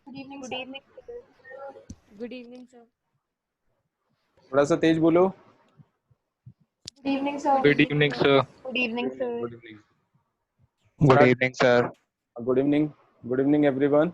Good evening good sir. Evening sir. Good evening sir. थोड़ा सा तेज बोलो। Good evening sir. Good evening, sir. Good evening sir. Good evening. Good evening, sir. Good evening. Good evening everyone.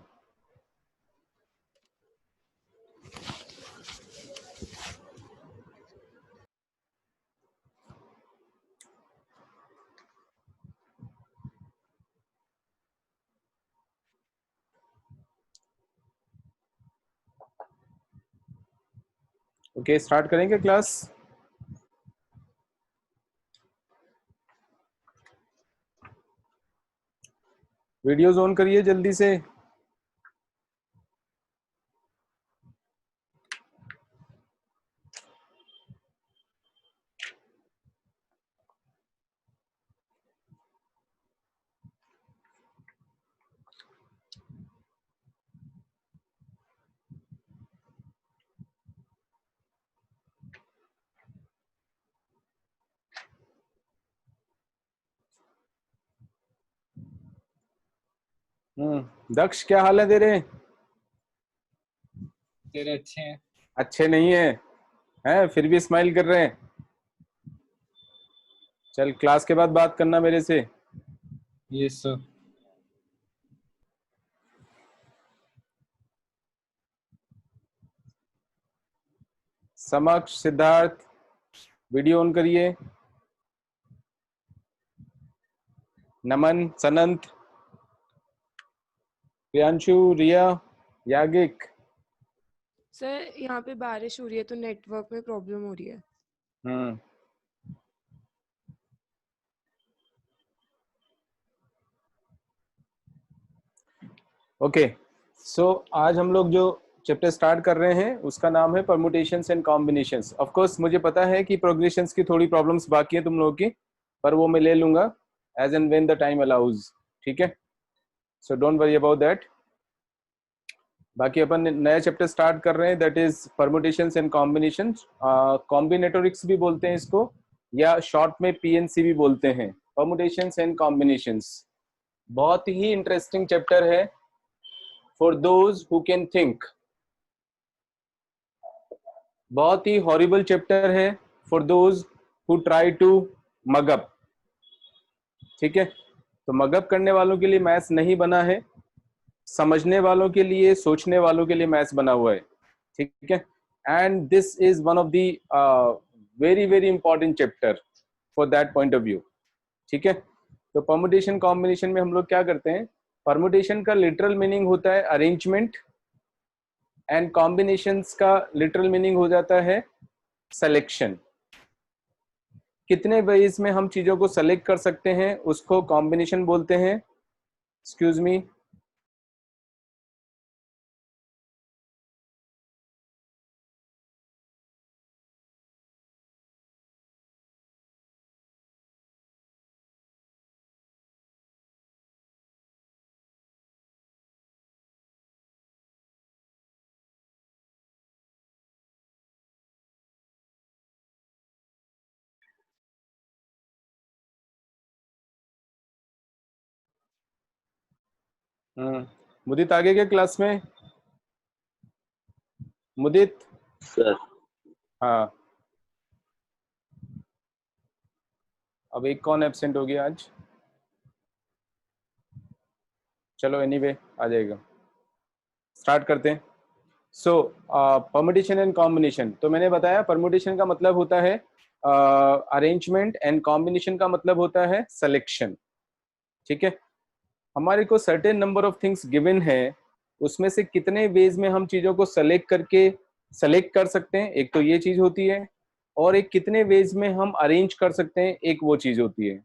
Okay, start करेंगे class. Videos on करिए जल्दी से। दक्ष, क्या हाल है तेरे? तेरे अच्छे हैं। अच्छे नहीं है, हैं फिर भी स्माइल कर रहे हैं। चल, क्लास के बाद बात करना मेरे से। Yes, sir. समक्ष, सिद्धार्थ, वीडियो ऑन करिए। नमन, सनंत, प्रियांशु, रिया, यागिक। सर यहाँ पे बारिश हो रही है तो नेटवर्क में प्रॉब्लम हो रही है। ओके, सो आज हम लोग जो चैप्टर स्टार्ट कर रहे हैं उसका नाम है permutations and combinations. Of course मुझे पता है कि प्रोग्रेशंस की थोड़ी प्रॉब्लम्स बाकी है तुम लोगों की, पर वो मैं ले लूंगा as and when the time allows. ठीक है, so don't worry about that. बाकी अपन नया चैप्टर स्टार्ट कर रहे हैं, that is permutations and combinations. Combinatorics भी बोलते हैं इसको, या शॉर्ट में पीएनसी भी बोलते हैं, परमुटेशंस एंड कॉम्बिनेशंस। बहुत ही इंटरेस्टिंग चैप्टर है for those who can think. बहुत ही हॉरिबल चैप्टर है for those who try to mug up. ठीक है, तो मगअप करने वालों के लिए मैथ्स नहीं बना है, समझने वालों के लिए, सोचने वालों के लिए मैथ्स बना हुआ है। ठीक है, and this is one of the very very important chapter for that point of view. ठीक है, तो परमुटेशन कॉम्बिनेशन में हम लोग क्या करते हैं, परमुटेशन का लिटरल मीनिंग होता है अरेंजमेंट, एंड कॉम्बिनेशंस का लिटरल मीनिंग हो जाता है सिलेक्शन। कितने वेज में हम चीजों को सेलेक्ट कर सकते हैं उसको कॉम्बिनेशन बोलते हैं। एक्सक्यूज मी, मुदित आगे क्या क्लास में? मुदित सर। हाँ, अब एक कौन एब्सेंट हो गया आज? चलो एनीवे आ जाएगा, स्टार्ट करते हैं। सो परमुटेशन एंड कॉम्बिनेशन, तो मैंने बताया परमुटेशन का मतलब होता है अरेंजमेंट, एंड कॉम्बिनेशन का मतलब होता है सिलेक्शन। ठीक है, हमारे को certain number of things given है, उसमें से कितने वेज में हम चीजों को सेलेक्ट कर सकते हैं, एक तो ये चीज होती है, और एक कितने वेज में हम अरेंज कर सकते हैं, एक वो चीज होती है।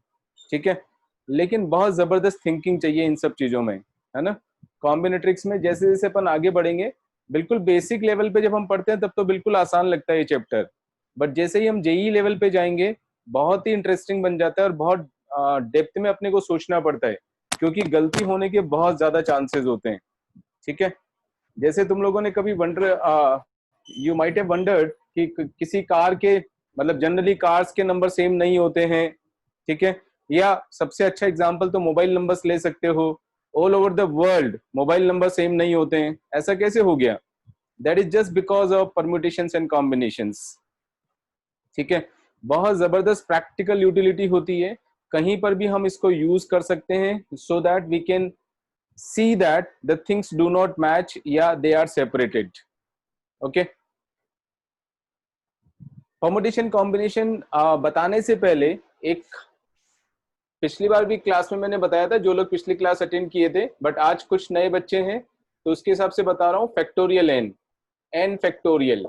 ठीक है, लेकिन बहुत जबरदस्त थिंकिंग चाहिए इन सब चीजों में, है ना। कॉम्बिनेट्रिक्स में जैसे जैसे अपन आगे बढ़ेंगे, बिल्कुल बेसिक लेवल पे जब हम पढ़ते हैं तब तो बिल्कुल आसान लगता है ये चैप्टर, बट जैसे ही हम जेई लेवल पे जाएंगे बहुत ही इंटरेस्टिंग बन जाता है, और बहुत डेप्थ में अपने को सोचना पड़ता है, क्योंकि गलती होने के बहुत ज्यादा चांसेस होते हैं। ठीक है, जैसे तुम लोगों ने कभी यू माइट हैव वंडर्ड कि किसी कार के, मतलब जनरली कार्स के नंबर सेम नहीं होते हैं। ठीक है, या सबसे अच्छा एग्जांपल तो मोबाइल नंबर्स ले सकते हो, all over the world mobile number same नहीं होते हैं, ऐसा कैसे हो गया? That is just because of permutations and combinations. ठीक है, बहुत जबरदस्त प्रैक्टिकल यूटिलिटी होती है, कहीं पर भी हम इसको यूज कर सकते हैं so that we can see that the things do not match या they are separated. Okay, permutation combination बताने से पहले एक, पिछली बार भी क्लास में मैंने बताया था, जो लोग पिछली क्लास अटेंड किए थे, बट आज कुछ नए बच्चे हैं तो उसके हिसाब से बता रहा हूं। Factorial n factorial,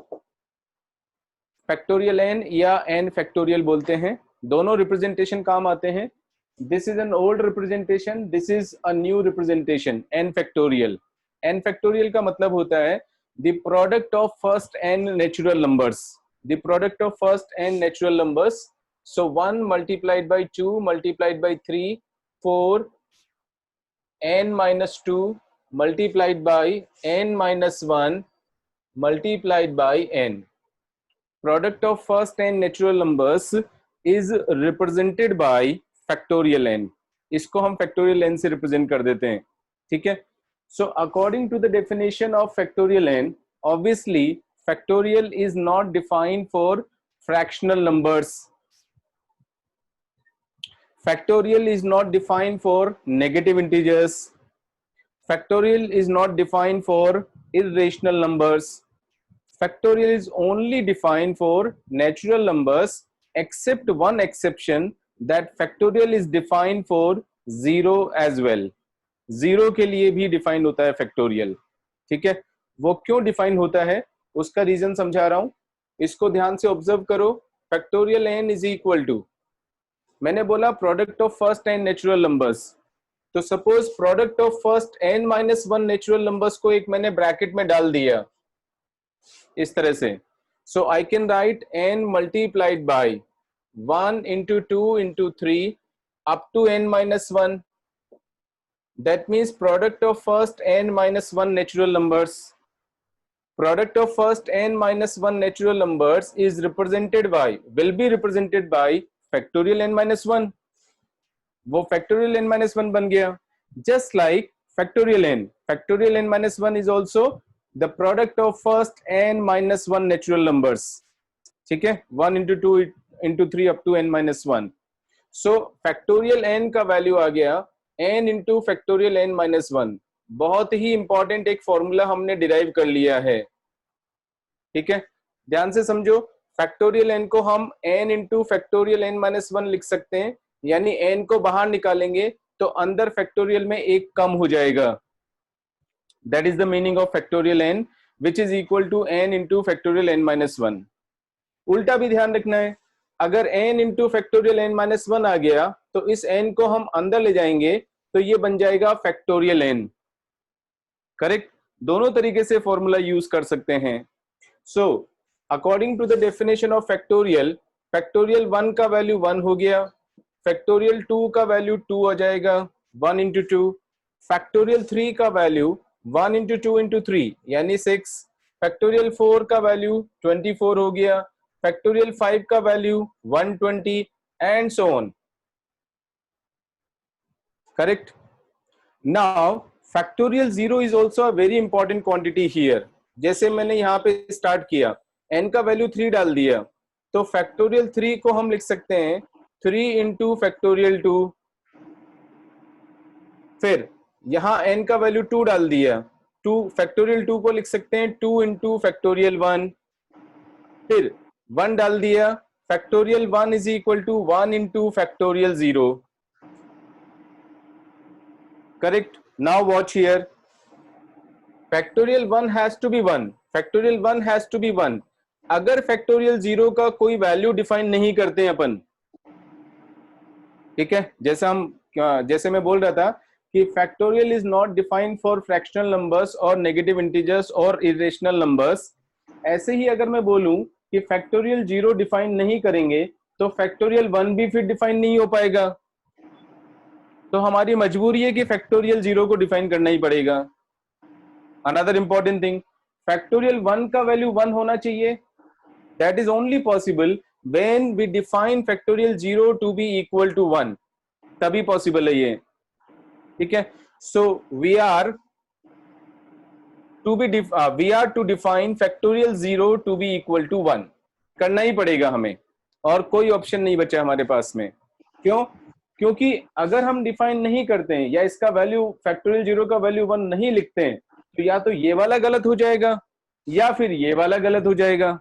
factorial n या एन फैक्टोरियल बोलते हैं, दोनों रिप्रेजेंटेशन काम आते हैं। This is an old representation, this is a new representation, n factorial. N factorial का मतलब होता है the product of first n natural numbers, the product of first n natural numbers. So 1 multiplied by 2 multiplied by 3, 4, n minus 2 multiplied by n minus 1 multiplied by n. Product of first n natural numbers is represented by factorial n. इसको हम factorial n से represent कर देते हैं, ठीक है? So according to the definition of factorial n, obviously factorial is not defined for fractional numbers. Factorial is not defined for negative integers. Factorial is not defined for irrational numbers. Factorial is only defined for natural numbers, except one exception, that factorial is defined for zero as well. Zero के लिए भी define होता है factorial, ठीक है? वो क्यों define होता है उसका रीजन समझा रहा हूं, इसको ध्यान से ऑब्जर्व करो। Factorial n is equal to, मैंने बोला product of first n natural numbers, तो suppose product of first n minus 1 natural numbers को एक मैंने ब्रैकेट में डाल दिया इस तरह से, so I can write n multiplied by 1 into 2 into 3 up to n minus 1. That means product of first n minus 1 natural numbers, product of first n minus 1 natural numbers is represented by, will be represented by factorial n minus 1, वो factorial n minus 1 बन गया। Just like factorial n minus 1 is also the product of first n minus 1 natural numbers, ठीक है? 1 into 2 into 3 up to n minus 1. So factorial n का value आ गया n into factorial n minus 1। बहुत ही important एक formula हमने derive कर लिया है, ठीक है? ध्यान से समझो, फैक्टोरियल n को हम n into factorial n minus 1 लिख सकते हैं, यानी n को बाहर निकालेंगे तो अंदर फैक्टोरियल में एक कम हो जाएगा। That is the meaning of factorial n, which is equal to n into factorial n minus 1। उल्टा भी ध्यान रखना है, अगर n into factorial n minus 1 आ गया तो इस n को हम अंदर ले जाएंगे तो ये बन जाएगा फैक्टोरियल n। करेक्ट? दोनों तरीके से फॉर्मूला यूज कर सकते हैं। So according to the definition of factorial, factorial 1 का वैल्यू 1 हो गया, फैक्टोरियल 2 का वैल्यू 2 हो जाएगा 1 इंटू 2, फैक्टोरियल 3 का वैल्यू 1 इंटू 2 इंटू 3 यानी 6, फैक्टोरियल 4 का वैल्यू 24 हो गया, फैक्टोरियल 5 का value 120 and so on. Correct? Now factorial 0 is also a very important quantity here. जैसे मैंने यहाँ पे स्टार्ट किया, n का वैल्यू 3 डाल दिया, तो फैक्टोरियल 3 को हम लिख सकते हैं 3 इंटू फैक्टोरियल 2, फिर यहाँ n का वैल्यू 2 डाल दिया, 2 फैक्टोरियल 2 को लिख सकते हैं 2 इंटू फैक्टोरियल 1, फिर 1 डाल दिया, factorial 1 is equal to 1 into factorial 0। Correct? Now watch here, factorial 1 has to be 1, factorial 1 has to be 1। अगर फैक्टोरियल 0 का कोई वैल्यू डिफाइन नहीं करते हैं अपन, ठीक है, जैसे मैं बोल रहा था कि factorial is not defined for fractional numbers और नेगेटिव इंटीजर्स और इरेशनल नंबर्स, ऐसे ही अगर मैं बोलूं कि फैक्टोरियल 0 डिफाइन नहीं करेंगे तो फैक्टोरियल 1 भी फिर डिफाइन नहीं हो पाएगा, तो हमारी मजबूरी है कि फैक्टोरियल 0 को डिफाइन करना ही पड़ेगा। अनदर इंपॉर्टेंट थिंग, फैक्टोरियल 1 का वैल्यू 1 होना चाहिए, that is only possible when we define factorial 0 to be equal to 1, तभी पॉसिबल है ये, ठीक है? so we are to define factorial 0 to be equal to 1. करना ही पड़ेगा हमें, और कोई ऑप्शन नहीं बचा हमारे पास में. क्यों? क्योंकि अगर हम डिफाइन नहीं करते हैं या इसका वैल्यू फैक्टोरियल 0 का वैल्यू 1 नहीं लिखते हैं, तो या तो ये वाला गलत हो जाएगा या फिर ये वाला गलत हो जाएगा.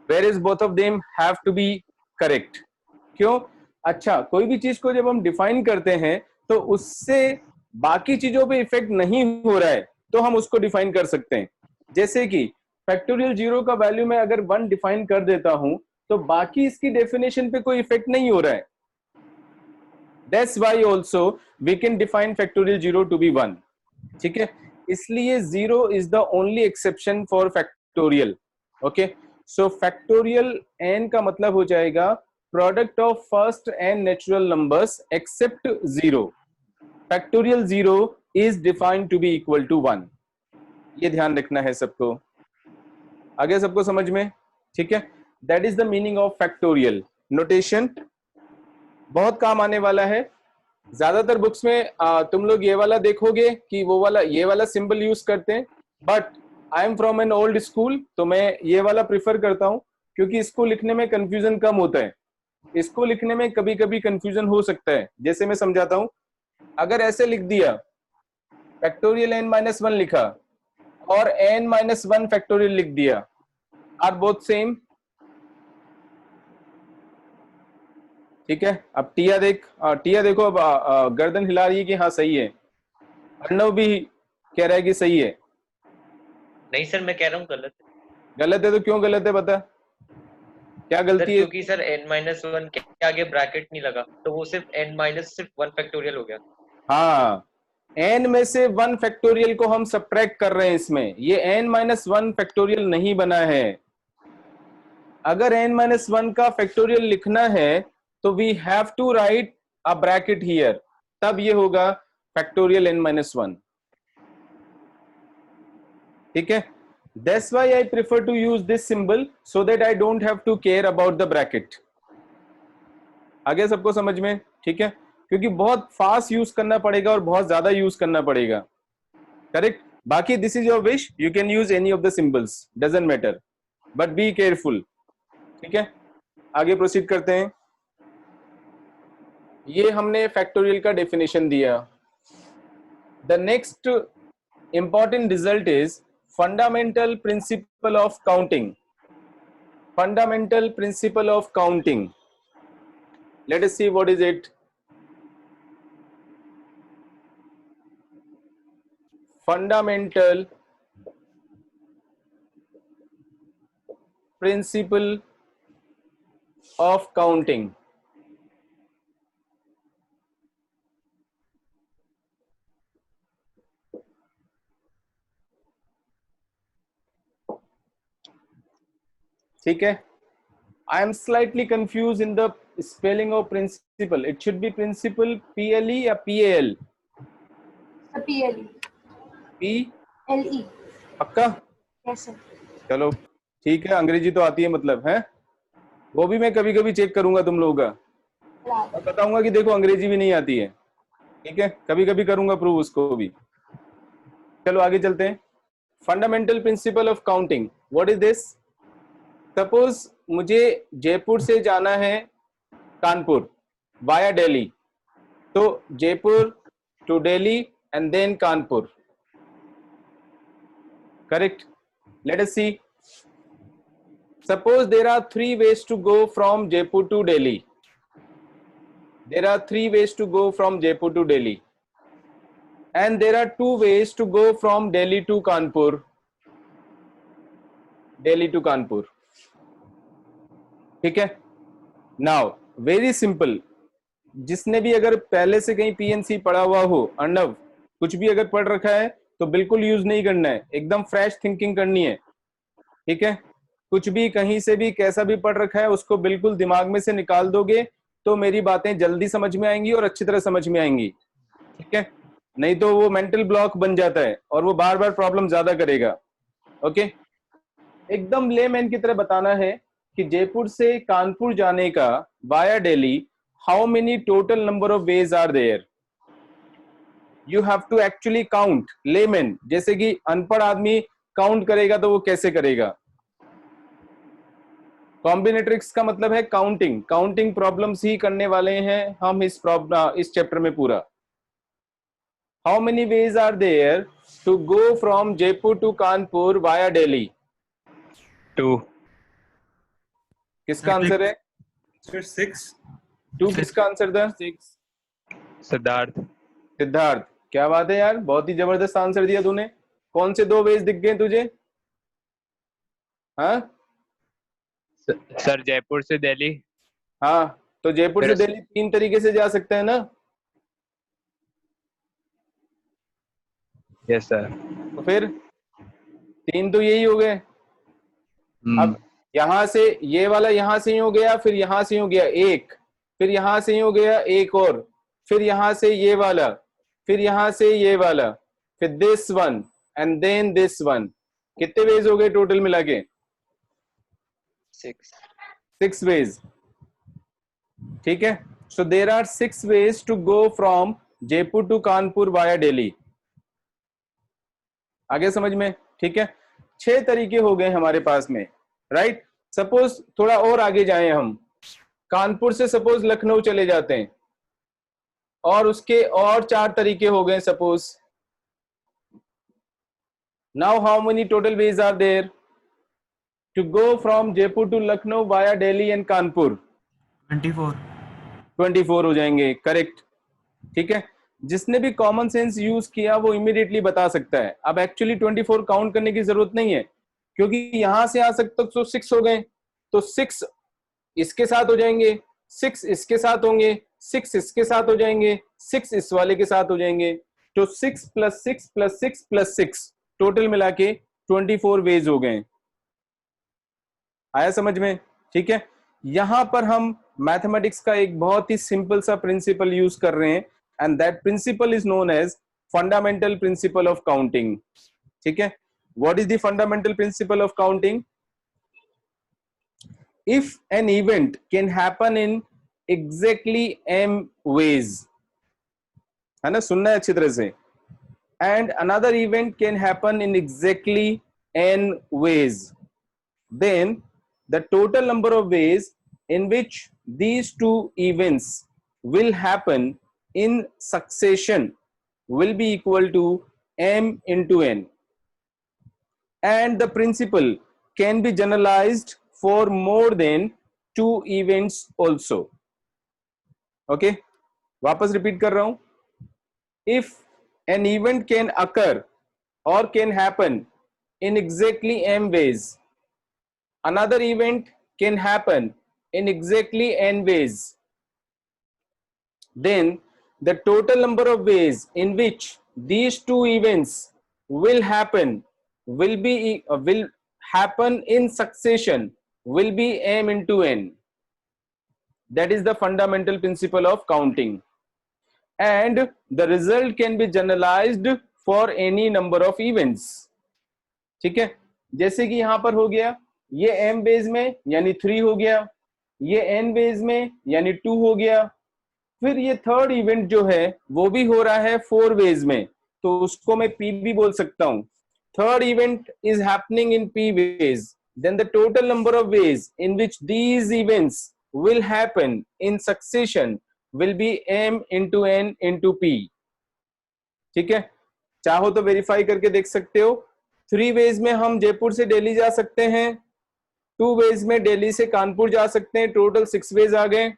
Whereas both of them have to be correct. क्यों? अच्छा, कोई भी चीज को जब हम डिफाइन करते हैं तो उससे बाकी चीजों पे इफेक्ट नहीं हो रहा है तो हम उसको डिफाइन कर सकते हैं. जैसे कि फैक्टोरियल 0 का वैल्यू मैं अगर 1 डिफाइन कर देता हूं तो बाकी इसकी डेफिनेशन पे कोई इफेक्ट नहीं हो रहा है. That's why also we can define factorial 0 to be 1. ठीक है, इसलिए 0 is the only exception for factorial. Okay, so factorial n का मतलब हो जाएगा product of first n natural numbers except 0. Factorial 0 is defined to be equal to 1. ये ध्यान रखना है सबको. आगे सबको समझ में? ठीक है, that is the meaning of factorial. Notation बहुत काम आने वाला है. ज्यादातर बुक्स में तुम लोग ये वाला देखोगे कि वो वाला ये वाला सिंबल यूज करते हैं, but I am from an old school, तो मैं ये वाला प्रिफर करता हूं क्योंकि इसको लिखने में कंफ्यूजन कम होता है. इसको लिखने में कभी कभी कंफ्यूजन हो सकता है. जैसे मैं समझाता हूं, अगर ऐसे लिख दिया फैक्टोरियल n-1 लिखा और n-1 फैक्टोरियल लिख दिया, आर बोथ सेम. ठीक है, अब टिया देखो, अब गर्दन हिला रही है कि हाँ सही है. अर्णव भी कह रहा है कि सही है. नहीं सर, मैं कह रहा हूँ गलत है. गलत है तो क्यों गलत है, बता क्या गलती है? क्योंकि सर n-1 के आगे ब्रैकेट नहीं लगा तो वो सिर्फ 1 फैक्टोरियल हो गया. हाँ, n में से 1 फैक्टोरियल को हम सब्ट्रैक्ट कर रहे हैं इसमें. ये n-1 फैक्टोरियल नहीं बना है. अगर n-1 का फैक्टोरियल लिखना है तो we have to write a bracket here, तब ये होगा फैक्टोरियल n-1. ठीक है, that's why I prefer to use this symbol so that I don't have to care about the bracket. आगे सबको समझ में? ठीक है, क्योंकि बहुत फास्ट यूज करना पड़ेगा और बहुत ज्यादा यूज करना पड़ेगा. करेक्ट. बाकी this is your wish, you can use any of the symbols, doesn't matter, but be careful. ठीक है, आगे प्रोसीड करते हैं. ये हमने फैक्टोरियल का डेफिनेशन दिया. The next important result is fundamental principle of counting. Fundamental principle of counting, let us see what is it. Fundamental principle of counting. ठीक है, I am slightly confuse in the spelling of principle. It should be principle PLE या PAL? PLE. PLE. LE. पक्का? Yes sir. चलो ठीक है, अंग्रेजी तो आती है मतलब है, वो भी मैं कभी कभी चेक करूंगा तुम लोगों का और बताऊंगा कि देखो अंग्रेजी भी नहीं आती है. ठीक है, कभी कभी करूंगा प्रूव उसको भी. चलो आगे चलते हैं. Fundamental principle of counting, what is this? Suppose मुझे जयपुर से जाना है कानपुर वाया दिल्ली, तो Jaipur to Delhi and then Kanpur. Correct. Let us see. Suppose there are 3 ways to go from Jaipur to Delhi. There are 3 ways to go from Jaipur to Delhi. And there are 2 ways to go from Delhi to Kanpur. Delhi to Kanpur. ठीक है. Now, very simple. जिसने भी अगर पहले से कहीं PNC पढ़ा हुआ हो, अर्णव कुछ भी अगर पढ़ रखा है तो बिल्कुल यूज नहीं करना है, एकदम फ्रेश थिंकिंग करनी है. ठीक है, कुछ भी कहीं से भी कैसा भी पढ़ रखा है उसको बिल्कुल दिमाग में से निकाल दोगे तो मेरी बातें जल्दी समझ में आएंगी और अच्छी तरह समझ में आएंगी. ठीक है, नहीं तो वो मेंटल ब्लॉक बन जाता है और वो बार बार प्रॉब्लम ज्यादा करेगा. ओके, एकदम लेमैन की तरह बताना है कि जयपुर से कानपुर जाने का via Delhi, how many total number of ways are there? You have to actually count. Layman, जैसे कि अनपढ़ आदमी काउंट करेगा तो वो कैसे करेगा? कॉम्बिनेट्रिक्स का मतलब है काउंटिंग. काउंटिंग प्रॉब्लम्स ही करने वाले हैं हम इस चैप्टर में पूरा. How many ways are there to go from Jaipur to Kanpur via Delhi? 2. किसका आंसर है? Sir, 6. 2 किसका आंसर था? सिद्धार्थ. सिद्धार्थ, क्या बात है यार, बहुत ही जबरदस्त आंसर दिया तूने. कौन से 2 वेज दिख गए तुझे? हाँ सर जयपुर से दिल्ली. हाँ, तो जयपुर से फिर- दिल्ली 3 तरीके से जा सकते हैं ना. Yes sir. तो फिर 3 तो यही हो गए. अब यहां से ये वाला यहां से ही हो गया, फिर यहां से ही हो गया एक, फिर यहां से ही हो गया एक और, फिर यहां से ये वाला, फिर यहां से ये वाला, फिर this one and then this one. कितने वेज हो गए टोटल मिला के? 6 वेज. ठीक है. So there are 6 ways to go from Jaipur to Kanpur via Delhi. आगे समझ में? ठीक है. 6 तरीके हो गए हमारे पास में, राइट. सपोज थोड़ा और आगे जाएं हम, कानपुर से सपोज लखनऊ चले जाते हैं और उसके और 4 तरीके हो गए suppose. Now how many total ways are there to go from Jaipur to Lucknow via Delhi and Kanpur? 24. 24 हो जाएंगे. करेक्ट. ठीक है. जिसने भी कॉमन सेंस यूज किया वो इमीडिएटली बता सकता है. अब एक्चुअली 24 काउंट करने की जरूरत नहीं है, क्योंकि यहां से आ सकते तो 6 हो गए, तो 6 इसके साथ हो जाएंगे, 6 इसके साथ होंगे, 6 इसके साथ हो जाएंगे, 6 इस वाले के साथ हो जाएंगे. तो 6 + 6 + 6 + 6 टोटल मिला के 24 वेज हो गए. आया समझ में? ठीक है. यहां पर हम मैथमेटिक्स का एक बहुत ही सिंपल सा प्रिंसिपल यूज कर रहे हैं, and that principle is known as fundamental principle of counting. ठीक है. What is the fundamental principle of counting? If an event can happen in exactly m ways, है ना, सुनना है अच्छी तरह से, and another event can happen in exactly n ways, then the total number of ways in which these 2 events will happen in succession will be equal to m into n, and the principle can be generalized for more than 2 events also. Okay, वापस repeat कर रहा हूं. If an event can occur or can happen in exactly m ways, another event can happen in exactly n ways, then the total number of ways in which these 2 events will happen will happen in succession will be m into n. That is the fundamental principle of counting, and the result can be generalized for any number of events. ठीक है. जैसे कि यहां पर हो गया, ये m base में यानी 3 हो गया, ये n बेस में यानी 2 हो गया, फिर ये थर्ड इवेंट जो है वो भी हो रहा है 4 वेज में, तो उसको मैं p भी बोल सकता हूं. Third event is happening in p ways, then the total number of ways in which these events will happen in succession will be m into n into p. ठीक है. चाहो तो वेरीफाई करके देख सकते हो. 3 वेज में हम जयपुर से दिल्ली जा सकते हैं, 2 वेज में दिल्ली से कानपुर जा सकते हैं, टोटल 6 वेज आ गए.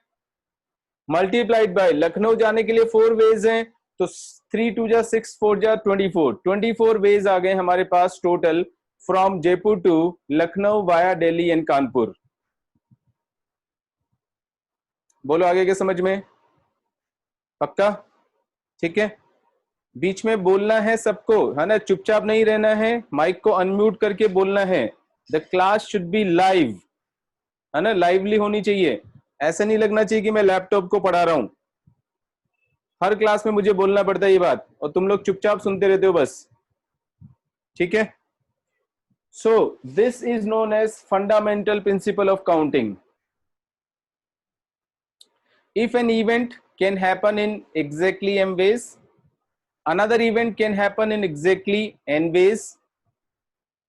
मल्टीप्लाइड बाय लखनऊ जाने के लिए 4 वेज हैं, तो 3 2 जा 6 4 जा 24 वेज आ गए हमारे पास total from Jaipur to Lucknow via Delhi and Kanpur. बोलो आगे के समझ में? पक्का? ठीक है. बीच में बोलना है सबको, है ना, चुपचाप नहीं रहना है, माइक को अनम्यूट करके बोलना है. The class should be live, है ना, लाइवली होनी चाहिए. ऐसा नहीं लगना चाहिए कि मैं लैपटॉप को पढ़ा रहा हूं. हर क्लास में मुझे बोलना पड़ता है ये बात, और तुम लोग चुपचाप सुनते रहते हो बस. ठीक है. So this is known as fundamental principle of counting. If an event can happen in exactly m ways, another event can happen in exactly n ways.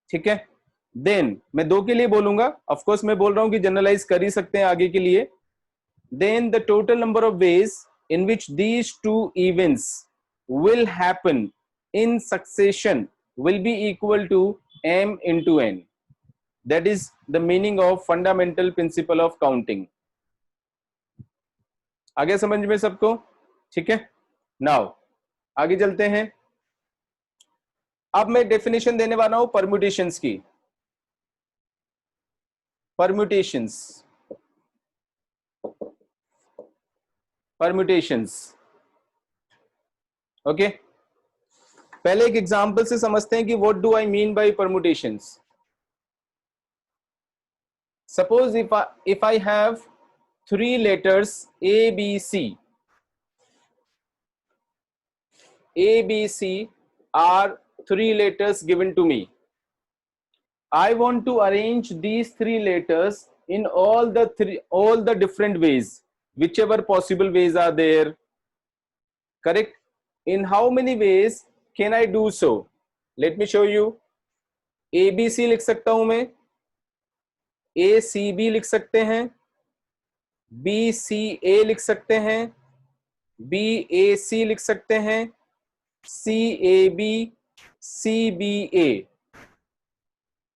ठीक है, then मैं 2 के लिए बोलूंगा, of course मैं बोल रहा हूं कि जनरलाइज कर ही सकते हैं आगे के लिए. Then the total number of ways in which these two events will happen in succession will be equal to m into n. That is the meaning of fundamental principle of counting. आगे समझ में सबको? ठीक है, now आगे चलते हैं. अब मैं डेफिनेशन देने वाला हूं परम्यूटेशंस की. Permutations okay. पहले एक एग्जांपल से समझते हैं कि what do I mean by permutations. Suppose if I have 3 letters A, B, C. A, B, C are 3 letters given to me. I want to arrange these 3 letters in all the different ways, whichever possible ways are there. Correct? In how many ways can I do so? Let me show you. A, B, C लिख सकता हूं मैं. A, C, B लिख सकते हैं. B, C, A लिख सकते हैं. B, A, C लिख सकते हैं. C, A, B, C, B, A.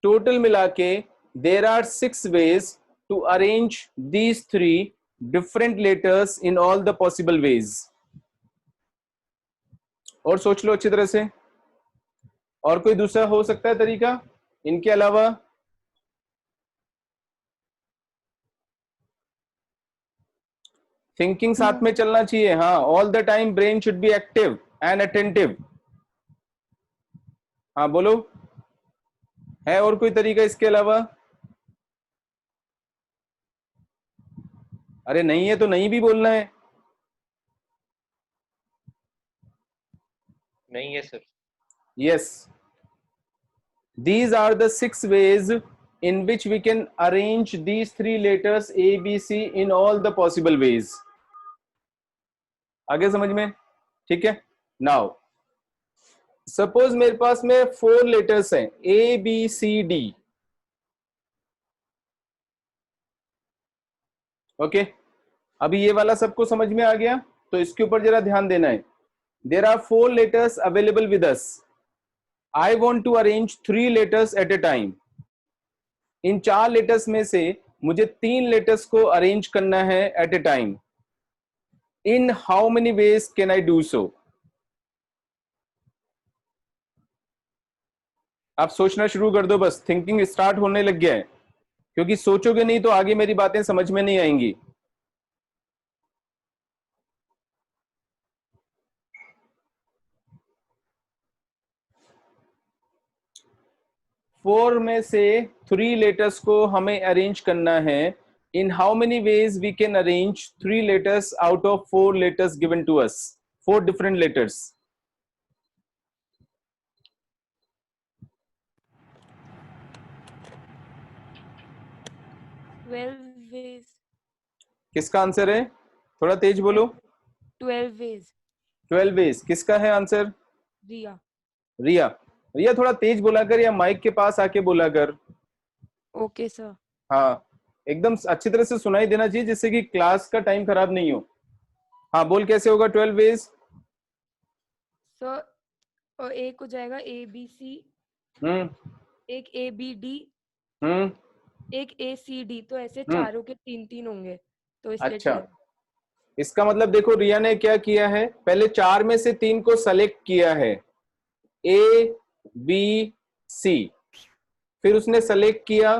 Total मिला के there are 6 ways to arrange these 3 different letters in all the possible ways. और सोच लो अच्छी तरह से. और कोई दूसरा हो सकता है तरीका इनके अलावा? थिंकिंग साथ में चलना चाहिए. हाँ, all the time brain should be active and attentive. हाँ बोलो, है और कोई तरीका इसके अलावा? अरे नहीं है तो नहीं भी बोलना है. नहीं है sir. Yes, these are the 6 ways in which we can arrange these 3 letters A, B, C in all the possible ways. आगे समझ में? ठीक है. Now, suppose मेरे पास में 4 letters हैं A, B, C, D. Okay, अभी ये वाला सबको समझ में आ गया, तो इसके ऊपर जरा ध्यान देना है. There are 4 letters available with us. I want to arrange 3 letters at a time. In 4 letters में से मुझे 3 letters को arrange करना है at a time. In how many ways can I do so? आप सोचना शुरू कर दो, बस थिंकिंग स्टार्ट होने लग गया है, क्योंकि सोचोगे नहीं तो आगे मेरी बातें समझ में नहीं आएंगी. 4 में से 3 letters को हमें अरेंज करना है. In how many ways we can arrange 3 letters out of 4 letters given to us? 4 different letters. 12 ways. किसका आंसर है? थोड़ा तेज बोलो. 12 ways. 12 ways. किसका है आंसर? रिया. रिया. रिया थोड़ा तेज बोला कर या माइक के पास आके बोला कर. Okay sir. हाँ, एकदम अच्छी तरह से सुनाई देना चाहिए जिससे कि क्लास का टाइम खराब नहीं हो. हाँ बोल, कैसे होगा 12 ways? सर एक हो जाएगा A B C, एक A B D, एक A C D, तो ऐसे चारों के 3-3 होंगे, तो इसलिए. अच्छा, इसका मतलब देखो रिया ने क्या किया है, पहले 4 में से 3 को सेलेक्ट किया है, A B C, फिर उसने सेलेक्ट किया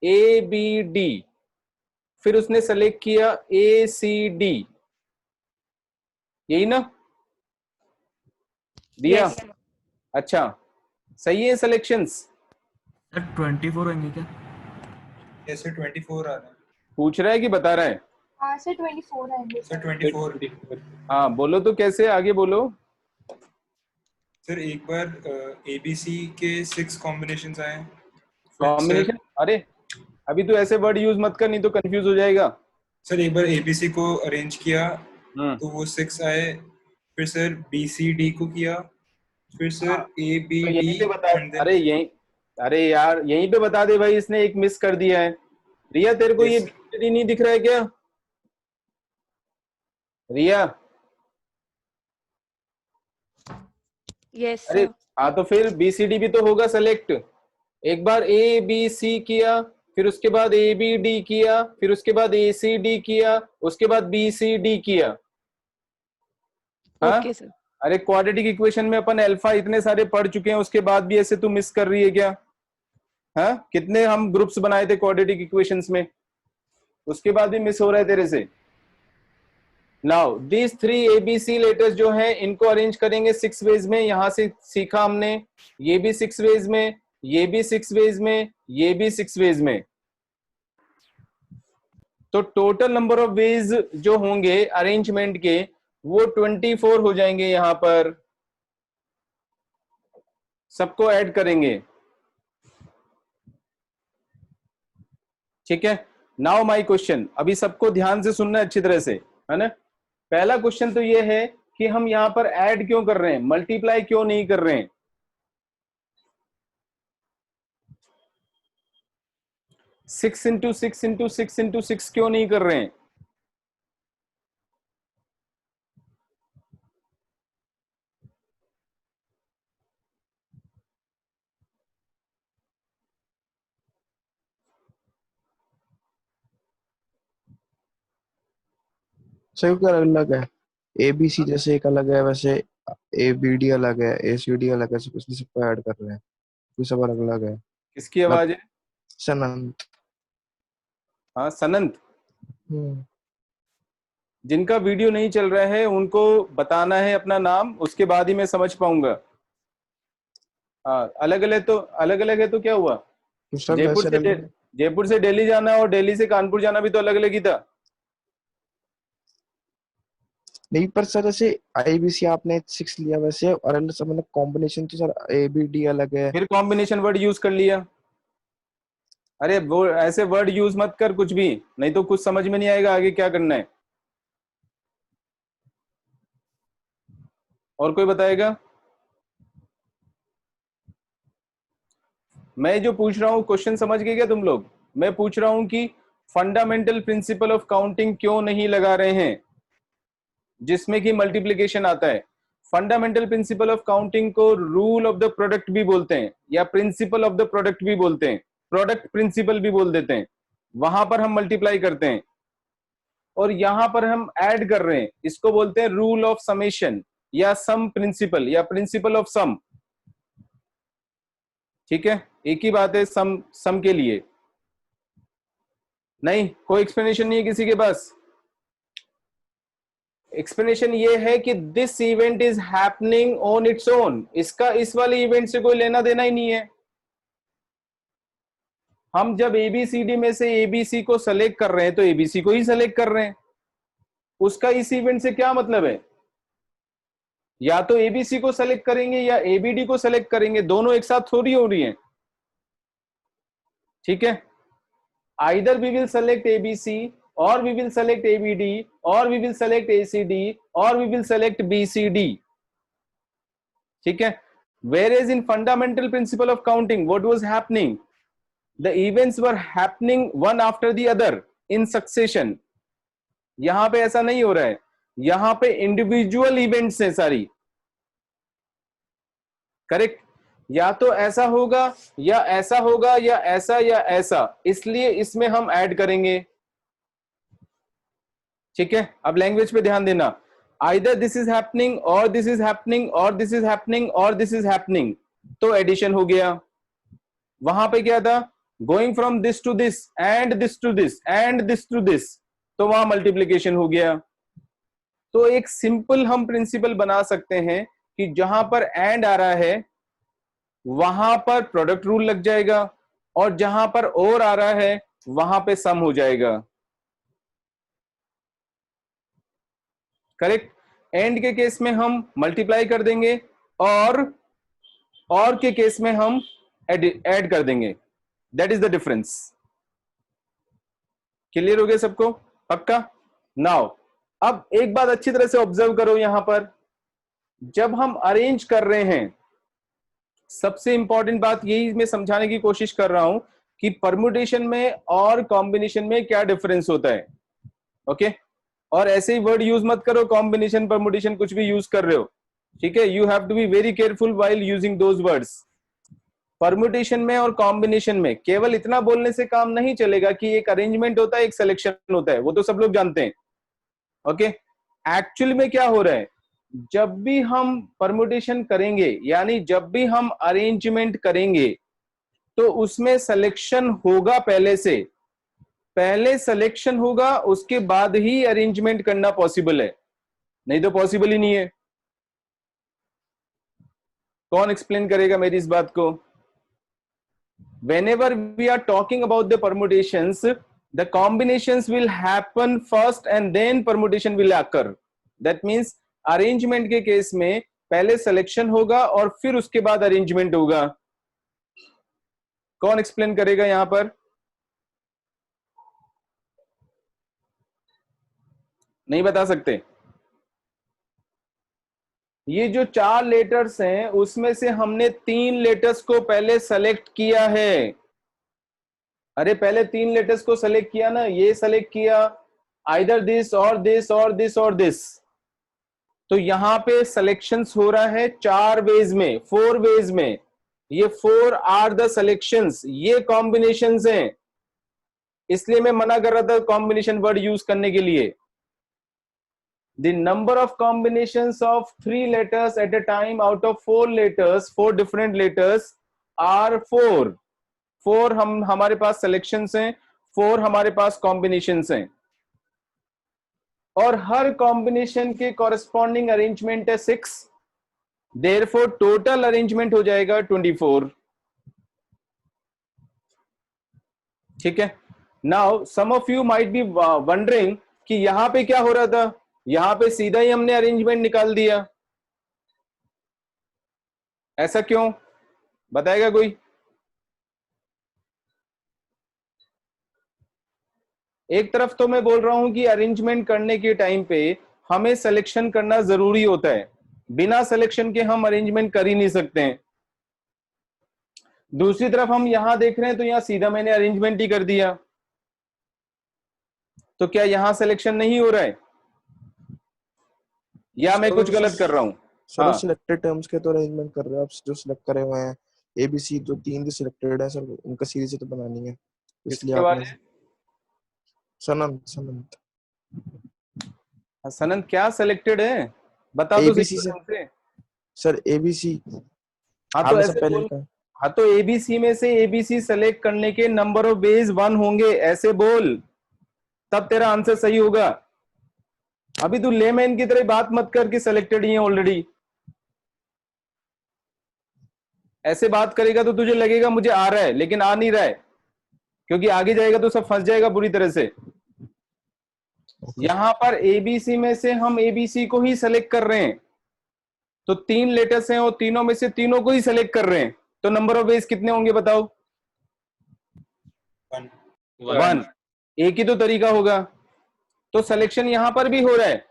A B D, फिर उसने सेलेक्ट किया A C D. यही ना दिया? Yes. अच्छा, सही है सिलेक्शंस. सर 24 होंगे क्या? यस सर 24 आ रहा है. पूछ रहा है कि बता रहा है? हाँ सर 24 आएंगे सर 24. हाँ बोलो तो, कैसे आगे बोलो. सर एक बार ABC के 6 कॉम्बिनेशंस आए. कॉम्बिनेशन? अरे अभी तो ऐसे वर्ड यूज मत कर, नहीं तो कंफ्यूज हो जाएगा. सर एक बार ABC को अरेंज किया तो वो 6 आए, फिर सर BCD को किया, फिर हाँ, सर तो यहीं पे ABD बता, एंड देन अरे यहीं, अरे यार यहीं पे बता दे भाई, इसने एक मिस कर दिया है। रिया तेरे को ये यस बीसीडी नहीं दिख रहा है क्या? रिया, यस अरे सर। हाँ तो फिर बीसीडी भी तो होगा सेलेक्ट। एक बार ए बी सी किया, फिर उसके बाद ए बी डी किया, फिर उसके बाद ए सी डी किया, उसके बाद बी सी डी किया। हाँ, ओके सर। अरे क्वाड्रेटिक इक्वेशन में अपन अल्फा इतने सारे पढ़ चुके हैं, उसके बाद भी ऐसे तू मिस कर रही है क्या? हाँ, कितने हम ग्रुप्स बनाए थे क्वाड्रेटिक इक्वेशंस में, उसके बाद भी मिस हो रहा है तेरे से। नाउ दिस 3 ABC लेटर्स जो हैं इनको अरेंज करेंगे 6 वेज में। यहां से सीखा हमने, ये भी 6 वेज में, ये भी 6 वेज में, ये भी 6 वेज में। तो टोटल नंबर ऑफ वेज जो होंगे अरेंजमेंट के वो 24 हो जाएंगे। यहां पर सबको ऐड करेंगे, ठीक है। नाउ माय क्वेश्चन, अभी सबको ध्यान से सुनना अच्छी तरह से, है ना। पहला क्वेश्चन तो ये है कि हम यहां पर ऐड क्यों कर रहे हैं, मल्टीप्लाई क्यों नहीं कर रहे हैं? 6 इंटू 6 इंटू 6 इंटू 6 क्यों नहीं कर रहे हैं? सभी का अलग अलग है। ABC जैसे एक अलग है, वैसे ABD अलग है, ACD अलग है, इसलिए सबको ऐड कर रहे हैं, कोई सब अलग अलग है। किसकी आवाज है? सनंत। हाँ सनंत। हम्म। जिनका वीडियो नहीं चल रहा है उनको बताना है अपना नाम, उसके बाद ही मैं समझ पाऊंगा। हाँ, अलग अलग है तो क्या हुआ? दूसरा जयपुर वैसे से जयपुर से दिल्ली जाना और दिल्ली से कानपुर जाना भी तो अलग अलग ही था। नहीं, पर सर जैसे IBC आपने 6 लिया वैसे, और अलग सब मतलब कॉम्बिनेशन तो सर ABD अलग है। फिर कॉम्बिनेशन वर्ड यूज कर लिया। अरे वो ऐसे वर्ड यूज मत कर कुछ भी, नहीं तो कुछ समझ में नहीं आएगा आगे क्या करना है। और कोई बताएगा? मैं जो पूछ रहा हूं क्वेश्चन समझ गए क्या तुम लोग? मैं पूछ रहा हूं कि फंडामेंटल प्रिंसिपल ऑफ काउंटिंग क्यों नहीं लगा रहे हैं जिसमें कि मल्टीप्लिकेशन आता है। फंडामेंटल प्रिंसिपल ऑफ काउंटिंग को रूल ऑफ द प्रोडक्ट भी बोलते हैं या प्रिंसिपल ऑफ द प्रोडक्ट भी बोलते हैं, प्रोडक्ट प्रिंसिपल भी बोल देते हैं। वहां पर हम मल्टीप्लाई करते हैं और यहां पर हम ऐड कर रहे हैं, इसको बोलते हैं रूल ऑफ समेशन या सम प्रिंसिपल या प्रिंसिपल ऑफ सम। ठीक है, एक ही बात है सम के लिए। नहीं, कोई एक्सप्लेनेशन नहीं है किसी के पास? एक्सप्लेनेशन ये है कि this event is happening on its own, इसका इस वाले इवेंट से कोई लेना देना ही नहीं है। हम जब ABCD में से ABC को सेलेक्ट कर रहे हैं तो ABC को ही सेलेक्ट कर रहे हैं, उसका इस इवेंट से क्या मतलब है? या तो ABC को सेलेक्ट करेंगे या ABD को सेलेक्ट करेंगे, दोनों एक साथ थोड़ी हो रही हैं। ठीक है, either we will select ABC or we will select ABD or we will select ACD or we will select BCD. ठीक है, whereas in fundamental principle of counting what was happening, the events were happening one after the other in succession. यहां पे ऐसा नहीं हो रहा है, यहां पे इंडिविजुअल इवेंट्स है सारी। करेक्ट, या तो ऐसा होगा या ऐसा होगा या ऐसा या ऐसा, इसलिए इसमें हम ऐड करेंगे। ठीक है, अब लैंग्वेज पे ध्यान देना। Either this is happening or this is happening or this is happening or this is happening, तो एडिशन हो गया। वहां पे क्या था, going from this to this and this to this and this to this, तो वहां मल्टीप्लीकेशन हो गया। तो एक सिंपल हम प्रिंसिपल बना सकते हैं कि जहां पर एंड आ रहा है वहां पर प्रोडक्ट रूल लग जाएगा और जहां पर और आ रहा है वहां पे सम हो जाएगा। करेक्ट, एंड के केस में हम मल्टीप्लाई कर देंगे और के केस में हम ऐड कर देंगे। That is the difference. Clear हो गया सबको? पक्का? नाउ अब एक बात अच्छी तरह से ऑब्जर्व करो, यहां पर जब हम अरेंज कर रहे हैं, सबसे इंपॉर्टेंट बात यही मैं समझाने की कोशिश कर रहा हूं कि परम्यूटेशन में और कॉम्बिनेशन में क्या डिफरेंस होता है। ओके, और ऐसे ही वर्ड यूज मत करो, कॉम्बिनेशन परम्यूटेशन कुछ भी यूज कर रहे हो, ठीक है। You have to be very careful while using those words. Permutation में और कॉम्बिनेशन में केवल इतना बोलने से काम नहीं चलेगा कि एक अरेंजमेंट होता है, एक सिलेक्शन होता है, वो तो सब लोग जानते हैं। ओके, एक्चुअल में क्या हो रहा है, जब भी हम परम्यूटेशन करेंगे यानी जब भी हम अरेंजमेंट करेंगे तो उसमें सिलेक्शन होगा, पहले सिलेक्शन होगा, उसके बाद ही अरेंजमेंट करना पॉसिबल है, नहीं तो पॉसिबल ही नहीं है। कौन एक्सप्लेन करेगा मेरी इस बात को? Whenever we are talking about the permutations, the combinations will happen first and then permutation will occur. That means arrangement के केस में पहले सिलेक्शन होगा और फिर उसके बाद अरेंजमेंट होगा। कौन एक्सप्लेन करेगा यहां पर? नहीं बता सकते? ये जो 4 लेटर्स हैं उसमें से हमने 3 लेटर्स को पहले सेलेक्ट किया है। अरे पहले 3 लेटर्स को सेलेक्ट किया ना, ये सेलेक्ट किया, either this or this or this or this. तो यहां पे सिलेक्शंस हो रहा है 4 वेज में, 4 वेज में। ये 4 आर द सिलेक्शंस, ये कॉम्बिनेशंस हैं, इसलिए मैं मना कर रहा था कॉम्बिनेशन वर्ड यूज करने के लिए। The number of combinations of 3 letters at a time out of 4 letters, 4 different letters are 4. 4 हमारे पास selections हैं, 4 हमारे पास combinations हैं, और हर combination के corresponding arrangement है 6. Therefore total arrangement हो जाएगा 24. ठीक है। Now some of you might be wondering कि यहां पे क्या हो रहा था, यहां पे सीधा ही हमने अरेंजमेंट निकाल दिया, ऐसा क्यों बताएगा कोई? एक तरफ तो मैं बोल रहा हूं कि अरेंजमेंट करने के टाइम पे हमें सिलेक्शन करना जरूरी होता है, बिना सिलेक्शन के हम अरेंजमेंट कर ही नहीं सकते हैं। दूसरी तरफ हम यहां देख रहे हैं तो यहां सीधा मैंने अरेंजमेंट ही कर दिया, तो क्या यहां सिलेक्शन नहीं हो रहा है या मैं कुछ गलत कर रहा हूं? सर सिलेक्टेड टर्म्स के तो अरेंजमेंट कर रहे हो आप, जो सिलेक्ट करे हुए हैं एबीसी, जो 3 जो सिलेक्टेड है सर, उनका सीरीज तो बनानी है, इसलिए आपने सनंत सनंत क्या सिलेक्टेड है बता दो एबीसी से सर, एबीसी। हाँ तो ऐसे बोल, हाँ तो एबीसी में से एबीसी सेलेक्ट करने के नंबर ऑफ वेज 1 होंगे, ऐसे बोल, तब तेरा आंसर सही होगा। अभी तू लेमैन की तरह बात मत कर कि सिलेक्टेड ही है ऑलरेडी। ऐसे बात करेगा तो तुझे लगेगा मुझे आ रहा है, लेकिन आ नहीं रहा है, क्योंकि आगे जाएगा तो सब फंस जाएगा बुरी तरह से। यहां पर एबीसी में से हम एबीसी को ही सेलेक्ट कर रहे हैं, तो 3 लेटर्स हैं और तीनों में से तीनों को ही सेलेक्ट कर रहे हैं, तो नंबर ऑफ वेज कितने होंगे बताओ? 1। एक ही तो तरीका होगा, तो सिलेक्शन यहां पर भी हो रहा है,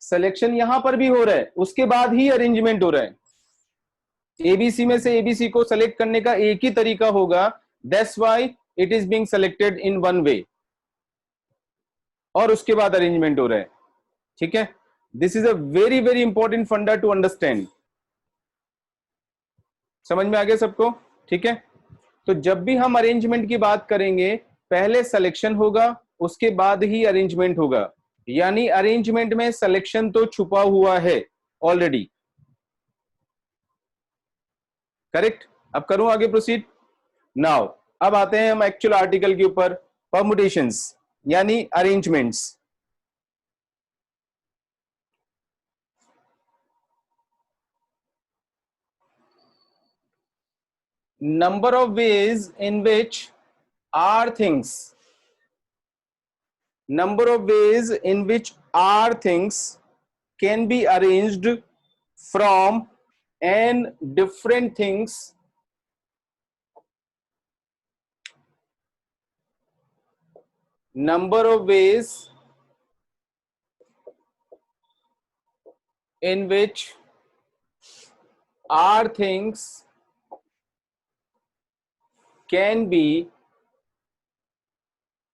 सिलेक्शन यहां पर भी हो रहा है, उसके बाद ही अरेंजमेंट हो रहा है। एबीसी में से एबीसी को सेलेक्ट करने का एक ही तरीका होगा, that's why it is being selected in one way, और उसके बाद अरेंजमेंट हो रहा है। ठीक है, this is a very very important फंडा टू अंडरस्टैंड। समझ में आ गया सबको? ठीक है, तो जब भी हम अरेंजमेंट की बात करेंगे पहले सिलेक्शन होगा, उसके बाद ही अरेंजमेंट होगा, यानी अरेंजमेंट में सिलेक्शन तो छुपा हुआ है ऑलरेडी। करेक्ट? अब करूं आगे प्रोसीड? नाउ अब आते हैं हम एक्चुअल आर्टिकल के ऊपर, परमुटेशंस यानी arrangements. Number of ways in which are things, number of ways in which are things can be arranged from n different things number of ways in which r things can be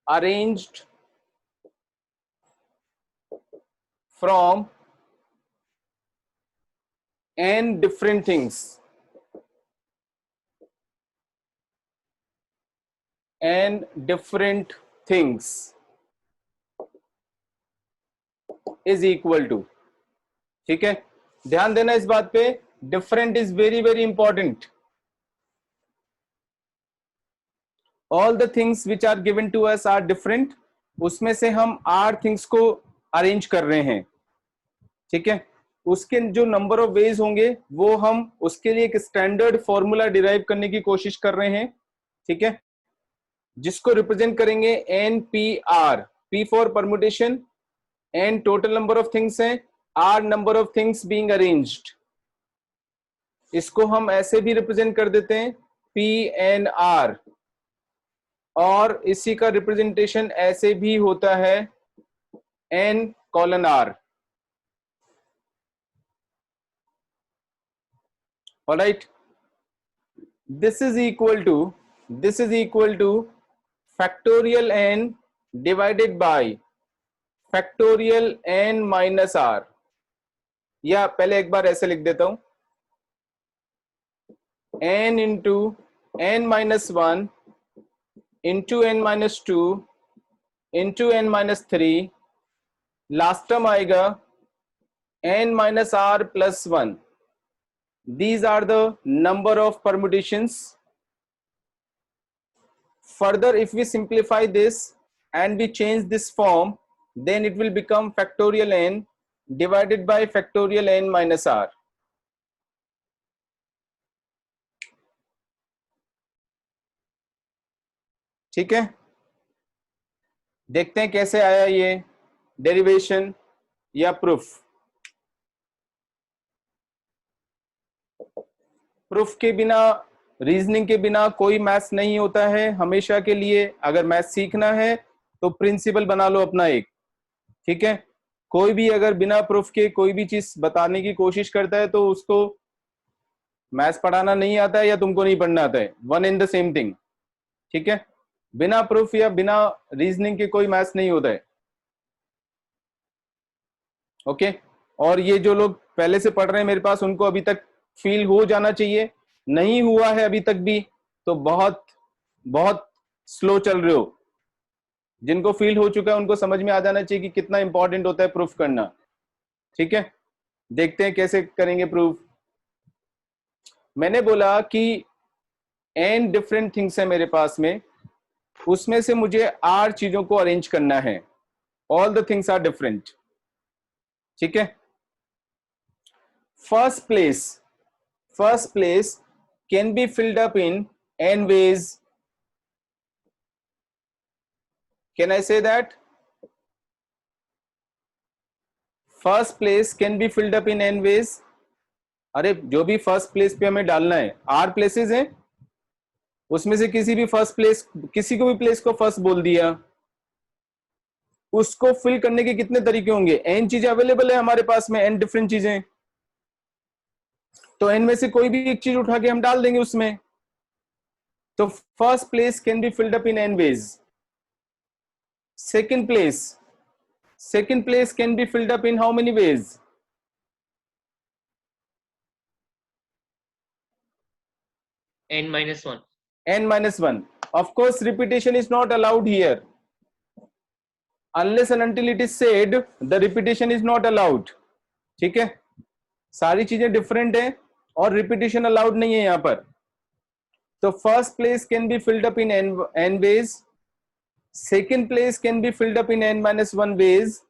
arranged from n different things, n different things is equal to, ठीक है, ध्यान देना इस बात पे, different is very very important. All the things which are given to us are different, उसमें से हम r things को अरेंज कर रहे हैं, ठीक है, उसके जो नंबर ऑफ वेज होंगे वो हम उसके लिए एक स्टैंडर्ड फॉर्मूला डिराइव करने की कोशिश कर रहे हैं, ठीक है, जिसको रिप्रेजेंट करेंगे n P r, P for permutation, n total number of things हैं, r number of things being arranged, इसको हम ऐसे भी रिप्रेजेंट कर देते हैं पी एन आर, और इसी का रिप्रेजेंटेशन ऐसे भी होता है n colon r. Alright, this is equal to factorial n divided by factorial n minus r, या पहले एक बार ऐसे लिख देता हूं, n into n minus 1 into n minus 2 into n minus 3, last term आएगा n minus r plus 1. These are the number of permutations. Further, if we simplify this and we change this form, then it will become factorial n divided by factorial n minus r. ठीक है, देखते हैं कैसे आया ये derivation या proof. Proof के बिना, रीजनिंग के बिना कोई मैथ्स नहीं होता है हमेशा के लिए. अगर मैथ्स सीखना है तो प्रिंसिपल बना लो अपना एक, ठीक है, कोई भी अगर बिना प्रूफ के कोई भी चीज बताने की कोशिश करता है तो उसको मैथ्स पढ़ाना नहीं आता है या तुमको नहीं पढ़ना आता है, one and the same thing, ठीक है, बिना प्रूफ या बिना रीजनिंग के कोई मैथ्स नहीं होता है. ओके, और ये जो लोग पहले से पढ़ रहे हैं मेरे पास, उनको अभी तक फील हो जाना चाहिए, नहीं हुआ है अभी तक भी तो बहुत बहुत स्लो चल रहे हो. जिनको फील हो चुका है उनको समझ में आ जाना चाहिए कि कितना इंपॉर्टेंट होता है प्रूफ करना, ठीक है. देखते हैं कैसे करेंगे प्रूफ. मैंने बोला कि n डिफरेंट थिंग्स है मेरे पास में, उसमें से मुझे r चीजों को अरेंज करना है. All the things are different, ठीक है. First place can be filled up in n ways. Can I say that? First place can be filled up in n ways. अरे जो भी फर्स्ट प्लेस पे हमें डालना है, r प्लेसेस हैं, उसमें से किसी भी फर्स्ट प्लेस, किसी को भी प्लेस को फर्स्ट बोल दिया, उसको फिल करने के कितने तरीके होंगे. n चीजें अवेलेबल है हमारे पास में, n डिफरेंट चीजें, तो n में से कोई भी एक चीज उठा के हम डाल देंगे उसमें. तो first place can be filled up in n ways. Second place can be filled up in how many ways? n minus 1. n minus 1. Of course, repetition is not allowed here. Unless and until it is said, the repetition is not allowed. ठीक है, सारी चीजें different है और repetition allowed नहीं है यहां पर. तो first place can be filled up in n ways, second place can be filled up in n minus 1 ways,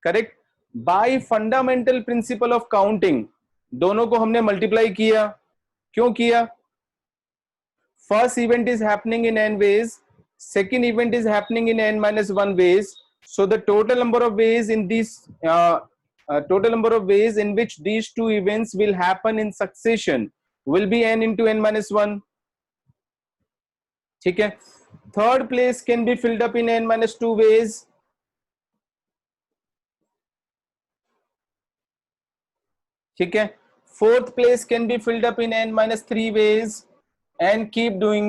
correct. By fundamental principle of counting दोनों को हमने मल्टीप्लाई किया. क्यों किया? First event is happening in n ways, second event is happening in n minus 1 ways, so the total number of ways in these total number of ways in which these two events will happen in succession will be n into n minus 1. ठीक है. Third place can be filled up in n minus 2 ways. ठीक है. fourth place can be filled up in n minus 3 ways and keep doing.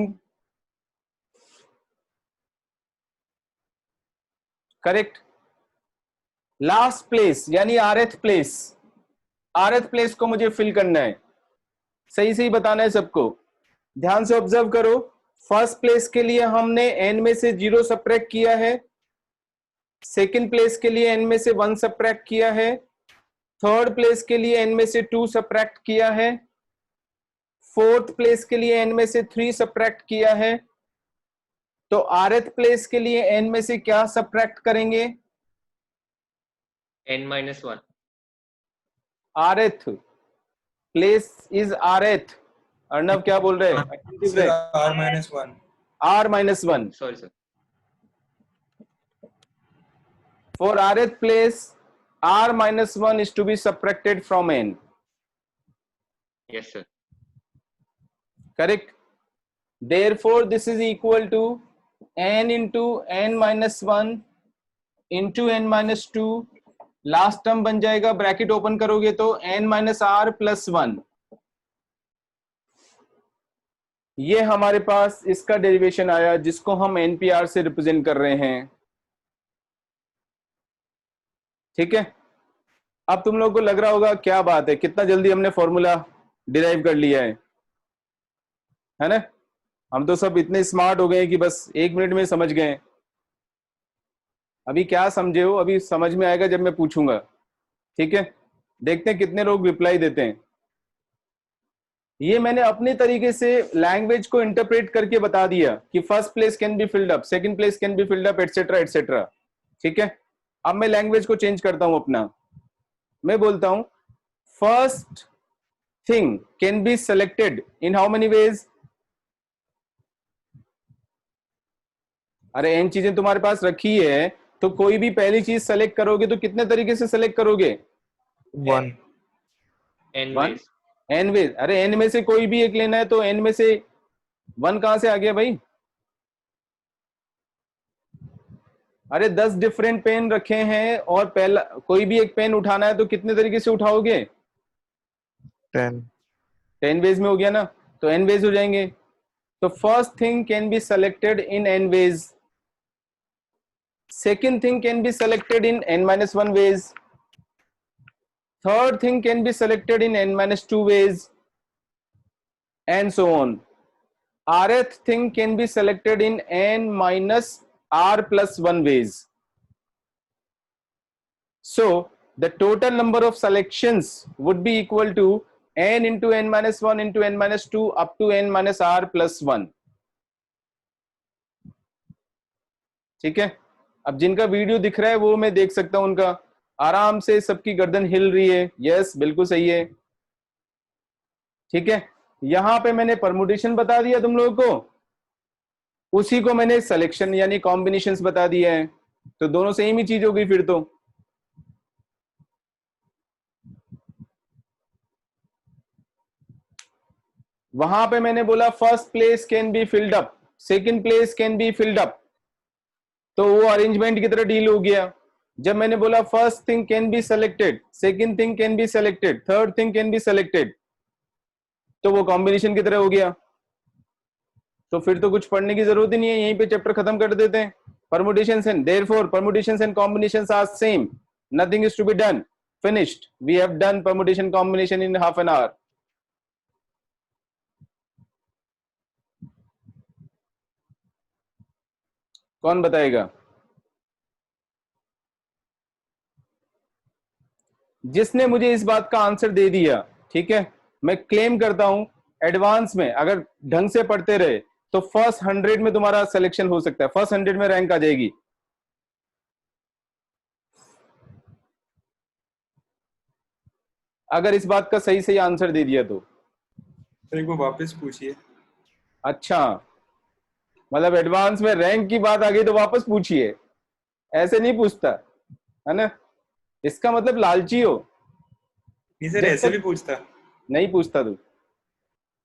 Correct. Last place यानी rth place, rth place को मुझे fill करना है. सही सही बताना है सबको. ध्यान से ऑब्जर्व करो. फर्स्ट प्लेस के लिए हमने n में से 0 सब्ट्रैक्ट किया है. सेकंड प्लेस के लिए n में से 1 सब्ट्रैक्ट किया है. थर्ड प्लेस के लिए n में से 2 सब्ट्रैक्ट किया है. फोर्थ प्लेस के लिए n में से 3 सब्ट्रैक्ट किया है. तो rth प्लेस के लिए n में से क्या सब्ट्रैक्ट करेंगे? n-1. rth place is rth. Arnav क्या बोल रहे हैं? r-1. r-1. Sorry sir. For rth place, r-1 is to be subtracted from n. Yes sir. Correct. Therefore, this is equal to n into n-1 into n-2. Last term बन जाएगा, bracket open करोगे तो n-r plus 1. ये हमारे पास इसका derivation आया जिसको हम npr से रिप्रेजेंट कर रहे हैं. ठीक है. अब तुम लोग को लग रहा होगा क्या बात है, कितना जल्दी हमने फॉर्मूला डिराइव कर लिया है ना. हम तो सब इतने स्मार्ट हो गए कि बस 1 मिनट में समझ गए. अभी क्या समझे हो, अभी समझ में आएगा जब मैं पूछूंगा. ठीक है. देखते हैं कितने लोग रिप्लाई देते हैं. ये मैंने अपने तरीके से लैंग्वेज को इंटरप्रेट करके बता दिया कि first place can be filled up, second place can be filled up, etcetera etcetera. ठीक है. अब मैं लैंग्वेज को चेंज करता हूं अपना. मैं बोलता हूं first thing can be selected in how many veg. अरे n चीजें तुम्हारे पास रखी है तो कोई भी पहली चीज सेलेक्ट करोगे तो कितने तरीके से सेलेक्ट करोगे? 1. n One? ways. n ways. अरे n में से कोई भी एक लेना है तो n में से 1 कहां से आ गया भाई? अरे 10 डिफरेंट पेन रखे हैं और पहला कोई भी एक पेन उठाना है तो कितने तरीके से उठाओगे? 10 वेज में हो गया ना, तो n वेज हो जाएंगे. तो first thing can be selected in n ways. Second thing can be selected in n-1 ways. Third thing can be selected in n-2 ways, and so on. Rth thing can be selected in n-r plus 1 ways. So the total number of selections would be equal to n into n-1 into n-2 up to n-r plus 1. ठीक है. अब जिनका video दिख रहा है वो मैं देख सकता हूं, उनका आराम से सबकी गर्दन हिल रही है. यस, बिल्कुल सही है. ठीक है. यहां पे मैंने परमुटेशन बता दिया तुम लोगों को, उसी को मैंने सिलेक्शन यानी कॉम्बिनेशंस बता दिया है. तो दोनों सेम ही चीज हो गई फिर तो. वहां पे मैंने बोला first place can be filled up, second place can be filled up, तो वो अरेंजमेंट की तरह डील हो गया. जब मैंने बोला first thing can be selected, second thing can be selected, third thing can be selected, तो वो कॉम्बिनेशन की तरह हो गया. तो फिर तो कुछ पढ़ने की जरूरत ही नहीं है, यहीं पे चैप्टर खत्म कर देते हैं. Permutations and therefore permutations and combinations are same, nothing is to be done, finished. We have done permutation combination in half an hour. कौन बताएगा? जिसने मुझे इस बात का आंसर दे दिया. ठीक है. मैं क्लेम करता हूं एडवांस में अगर ढंग से पढ़ते रहे तो फर्स्ट 100 में तुम्हारा सिलेक्शन हो सकता है, फर्स्ट 100 में रैंक आ जाएगी. अगर इस बात का सही सही आंसर दे दिया तो. एक बार वापस पूछिए. अच्छा, मतलब एडवांस में रैंक की बात आ गई तो वापस पूछिए, ऐसे नहीं पूछता है ना. इसका मतलब लालची हो. नहीं सर, ऐसे भी पूछता. नहीं पूछता तू.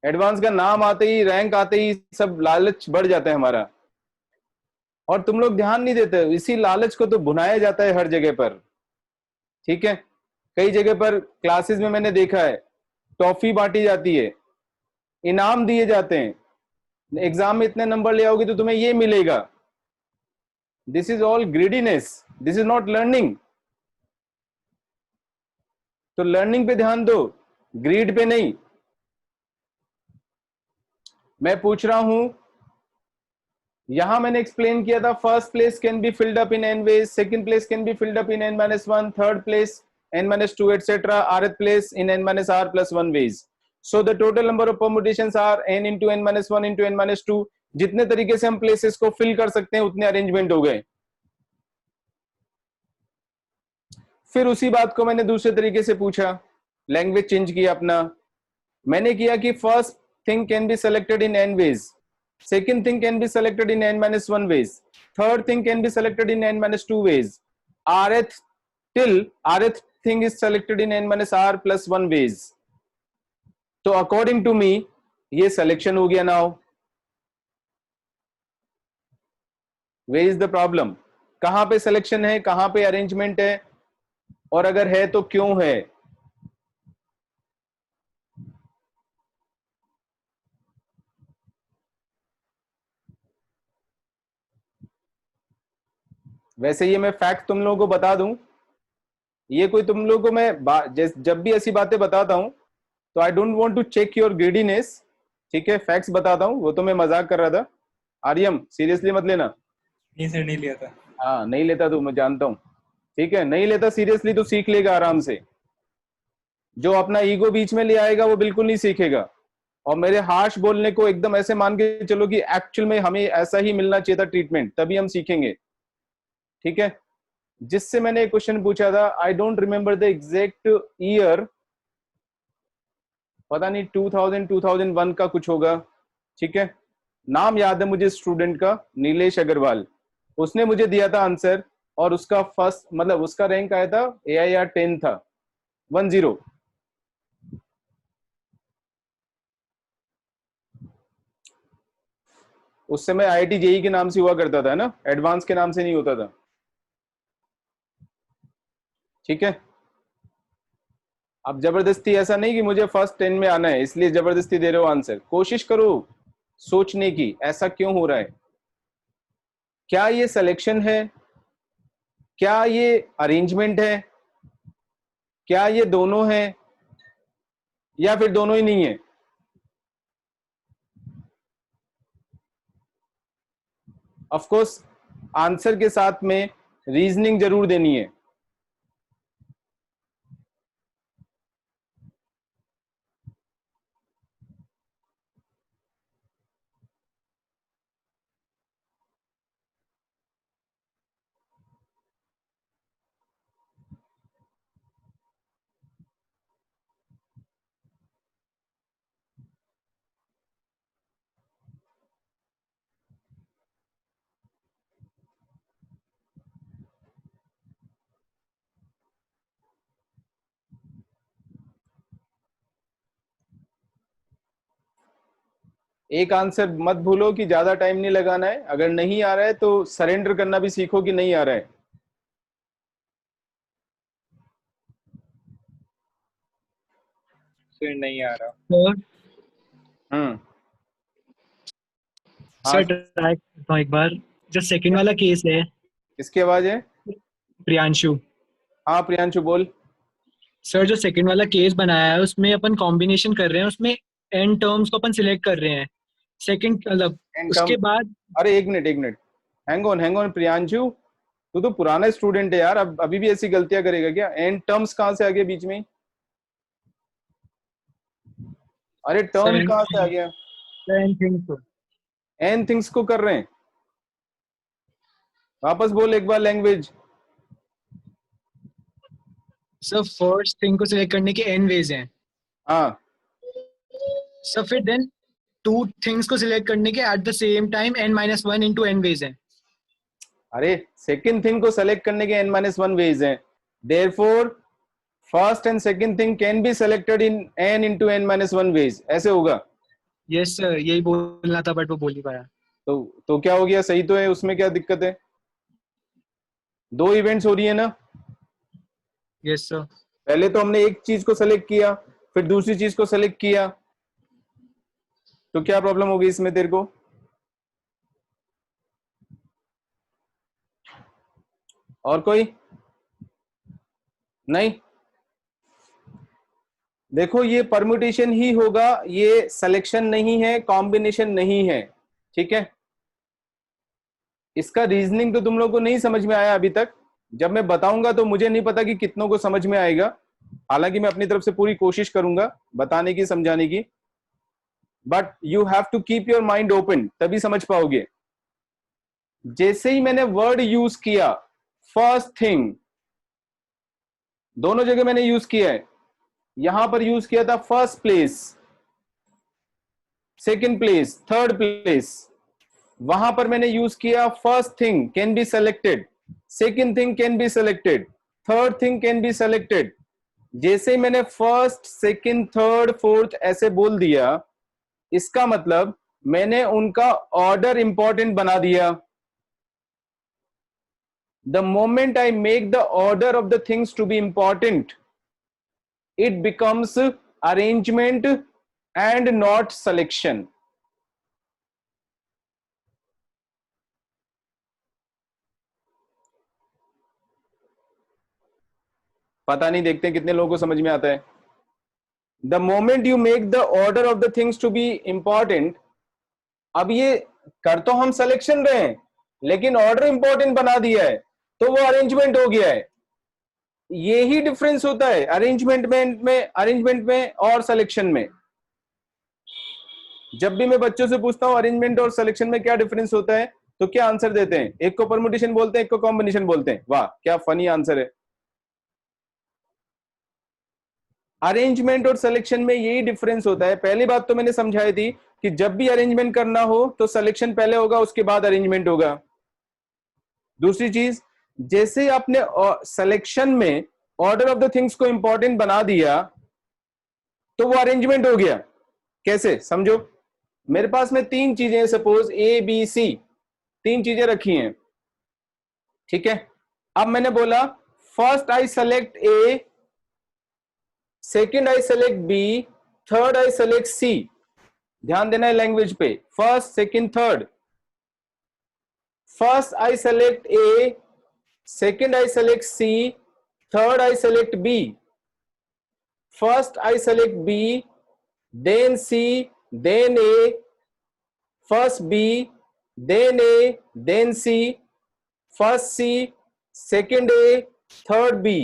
एडवांस का नाम आते ही, रैंक आते ही सब लालच बढ़ जाता है हमारा, और तुम लोग ध्यान नहीं देते. इसी लालच को तो भुनाया जाता है हर जगह पर. ठीक है. कई जगह पर क्लासेस में मैंने देखा है टॉफी बांटी जाती है, इनाम दिए जाते हैं, एग्जाम में इतने नंबर ले आओगे तो तुम्हें ये मिलेगा। This is all greediness, this is not learning. तो लर्निंग पे ध्यान दो, ग्रीड पे नहीं। मैं पूछ रहा हूं, यहां मैंने एक्सप्लेन किया था, first place can be filled up in n ways, second place can be filled up in n-1, third place n-2 etc, rth place in n-r+1 ways. So the total number of permutations are n into n-1 into n-2. जितने तरीके से हम places को fill कर सकते हैं उतने arrangement हो गए। फिर उसी बात को मैंने दूसरे तरीके से पूछा, लैंग्वेज चेंज किया अपना। मैंने किया कि first thing can be selected in n ways, second thing can be selected in n-1 ways, third thing can be selected in n-2 ways, rth thing is selected in n-r+1 ways. तो according to me ये selection हो गया। Now where is the problem? कहां पे selection है, कहां पे arrangement है, और अगर है तो क्यों है? वैसे ये मैं फैक्ट तुम लोगों को बता दूं, ये कोई तुम लोगों को मैं जब भी ऐसी बातें बताता हूं तो I don't want to check your greediness, ठीक है? फैक्ट्स बताता हूं, वो तो मैं मजाक कर रहा था। आर्यम सीरियसली मत लेना। नहीं सर, नहीं लिया था। हाँ नहीं लेता तू, मैं जानता हूं, ठीक है? नहीं लेता सीरियसली तो सीख लेगा आराम से। जो अपना ईगो बीच में ले आएगा वो बिल्कुल नहीं सीखेगा। और मेरे हार्श बोलने को एकदम ऐसे मान के चलो कि एक्चुअल में हमें ऐसा ही मिलना चाहिए था ट्रीटमेंट, तभी हम सीखेंगे, ठीक है? जिससे मैंने एक क्वेश्चन पूछा था, I don't remember the exact year, पता नहीं 2000 2001 का कुछ होगा, ठीक है? नाम याद है मुझे स्टूडेंट का, नीलेश अग्रवाल। उसने मुझे दिया था आंसर और उसका फर्स्ट मतलब उसका रैंक आया था AIR 10 था, 10। उस समय IIT JEE के नाम से हुआ करता था ना, एडवांस के नाम से नहीं होता था, ठीक है? अब जबरदस्ती ऐसा नहीं कि मुझे फर्स्ट 10 में आना है इसलिए जबरदस्ती दे रहे हो आंसर। कोशिश करो सोचने की, ऐसा क्यों हो रहा है? क्या ये सिलेक्शन है, क्या ये अरेंजमेंट है, क्या ये दोनों है, या फिर दोनों ही नहीं है? ऑफ कोर्स आंसर के साथ में रीजनिंग जरूर देनी है। एक आंसर मत भूलो कि ज्यादा टाइम नहीं लगाना है। अगर नहीं आ रहा है तो सरेंडर करना भी सीखो कि नहीं आ रहा है। सर नहीं आ रहा। सर ट्राई करता हूं एक बार। जो सेकंड वाला केस है, किसकी आवाज है? प्रियांशु। हाँ प्रियांशु बोल। सर जो सेकंड वाला केस बनाया है उसमें अपन कॉम्बिनेशन कर रहे हैं, उसमें एन टर्म्स को अपन सिलेक्ट कर रहे हैं। सेकंड मतलब उसके बाद, अरे एक मिनट हैंग ऑन प्रियांशु, तू तो पुराना स्टूडेंट है यार, अब अभी भी ऐसी गलतियां करेगा क्या? एंड टर्म्स कहां से आ गया बीच में? अरे टर्म कहां से आ गया? एन थिंग्स को कर रहे हैं। वापस बोल एक बार लैंग्वेज। सर फर्स्ट थिंग को सिलेक्ट करने के एन वेज हैं। हाँ सर फिर देन टू थिंग्स को सिलेक्ट करने के at the same time n-1 into n ways हैं। अरे सेकंड थिंग को सेलेक्ट करने के n-1 वेज हैं। Therefore first and second thing can be selected in n into n-1 ways, ऐसे होगा। यस सर, यही बोलना था बट वो बोल नहीं पाया। तो क्या हो गया? सही तो है, उसमें क्या दिक्कत है? दो इवेंट्स हो रही है ना। Yes sir. पहले तो हमने एक चीज को सेलेक्ट किया, फिर दूसरी चीज को सेलेक्ट किया, तो क्या प्रॉब्लम होगी इसमें तेरे को? और कोई नहीं? देखो ये परम्यूटेशन ही होगा, ये सिलेक्शन नहीं है, कॉम्बिनेशन नहीं है, ठीक है? इसका रीजनिंग तो तुम लोग को नहीं समझ में आया अभी तक। जब मैं बताऊंगा तो मुझे नहीं पता कि कितनों को समझ में आएगा, हालांकि मैं अपनी तरफ से पूरी कोशिश करूंगा बताने की, समझाने की, but you have to keep your mind open, तभी समझ पाओगे। जैसे ही मैंने वर्ड यूज किया फर्स्ट थिंग, दोनों जगह मैंने यूज किया है। यहां पर यूज किया था first place, second place, third place. वहां पर मैंने यूज किया first thing can be selected, second thing can be selected, third thing can be selected. जैसे ही मैंने फर्स्ट, सेकंड, थर्ड, फोर्थ ऐसे बोल दिया, इसका मतलब मैंने उनका ऑर्डर इंपॉर्टेंट बना दिया। The moment I make the order of the things to be important, it becomes arrangement and not selection. पता नहीं, देखते हैं कितने लोगों को समझ में आता है। The moment you make the order of the things to be important, अब ये कर तो हम selection रहे हैं, लेकिन ऑर्डर इंपॉर्टेंट बना दिया है, तो वो अरेंजमेंट हो गया है। यही डिफरेंस होता है अरेंजमेंट में और सिलेक्शन में। जब भी मैं बच्चों से पूछता हूं अरेंजमेंट और सिलेक्शन में क्या डिफरेंस होता है, तो क्या आंसर देते हैं? एक को परमुटेशन बोलते हैं, एक को कॉम्बिनेशन बोलते हैं। वाह क्या फनी आंसर है। अरेंजमेंट और सिलेक्शन में यही डिफरेंस होता है। पहली बात तो मैंने समझाई थी कि जब भी अरेंजमेंट करना हो तो सिलेक्शन पहले होगा, उसके बाद अरेंजमेंट होगा। दूसरी चीज, जैसे आपने सिलेक्शन में ऑर्डर ऑफ द थिंग्स को इंपॉर्टेंट बना दिया, तो वो अरेंजमेंट हो गया। कैसे समझो, मेरे पास में तीन चीजें हैं, सपोज ए बी सी, तीन चीजें रखी हैं, ठीक है? अब मैंने बोला first I select A, second I select B, third I select C. ध्यान देना है लैंग्वेज पे, first, second, third. First I select A, second I select C, third I select B. First I select B, then C, then A. First B, then A, then C. First C, second A, third B.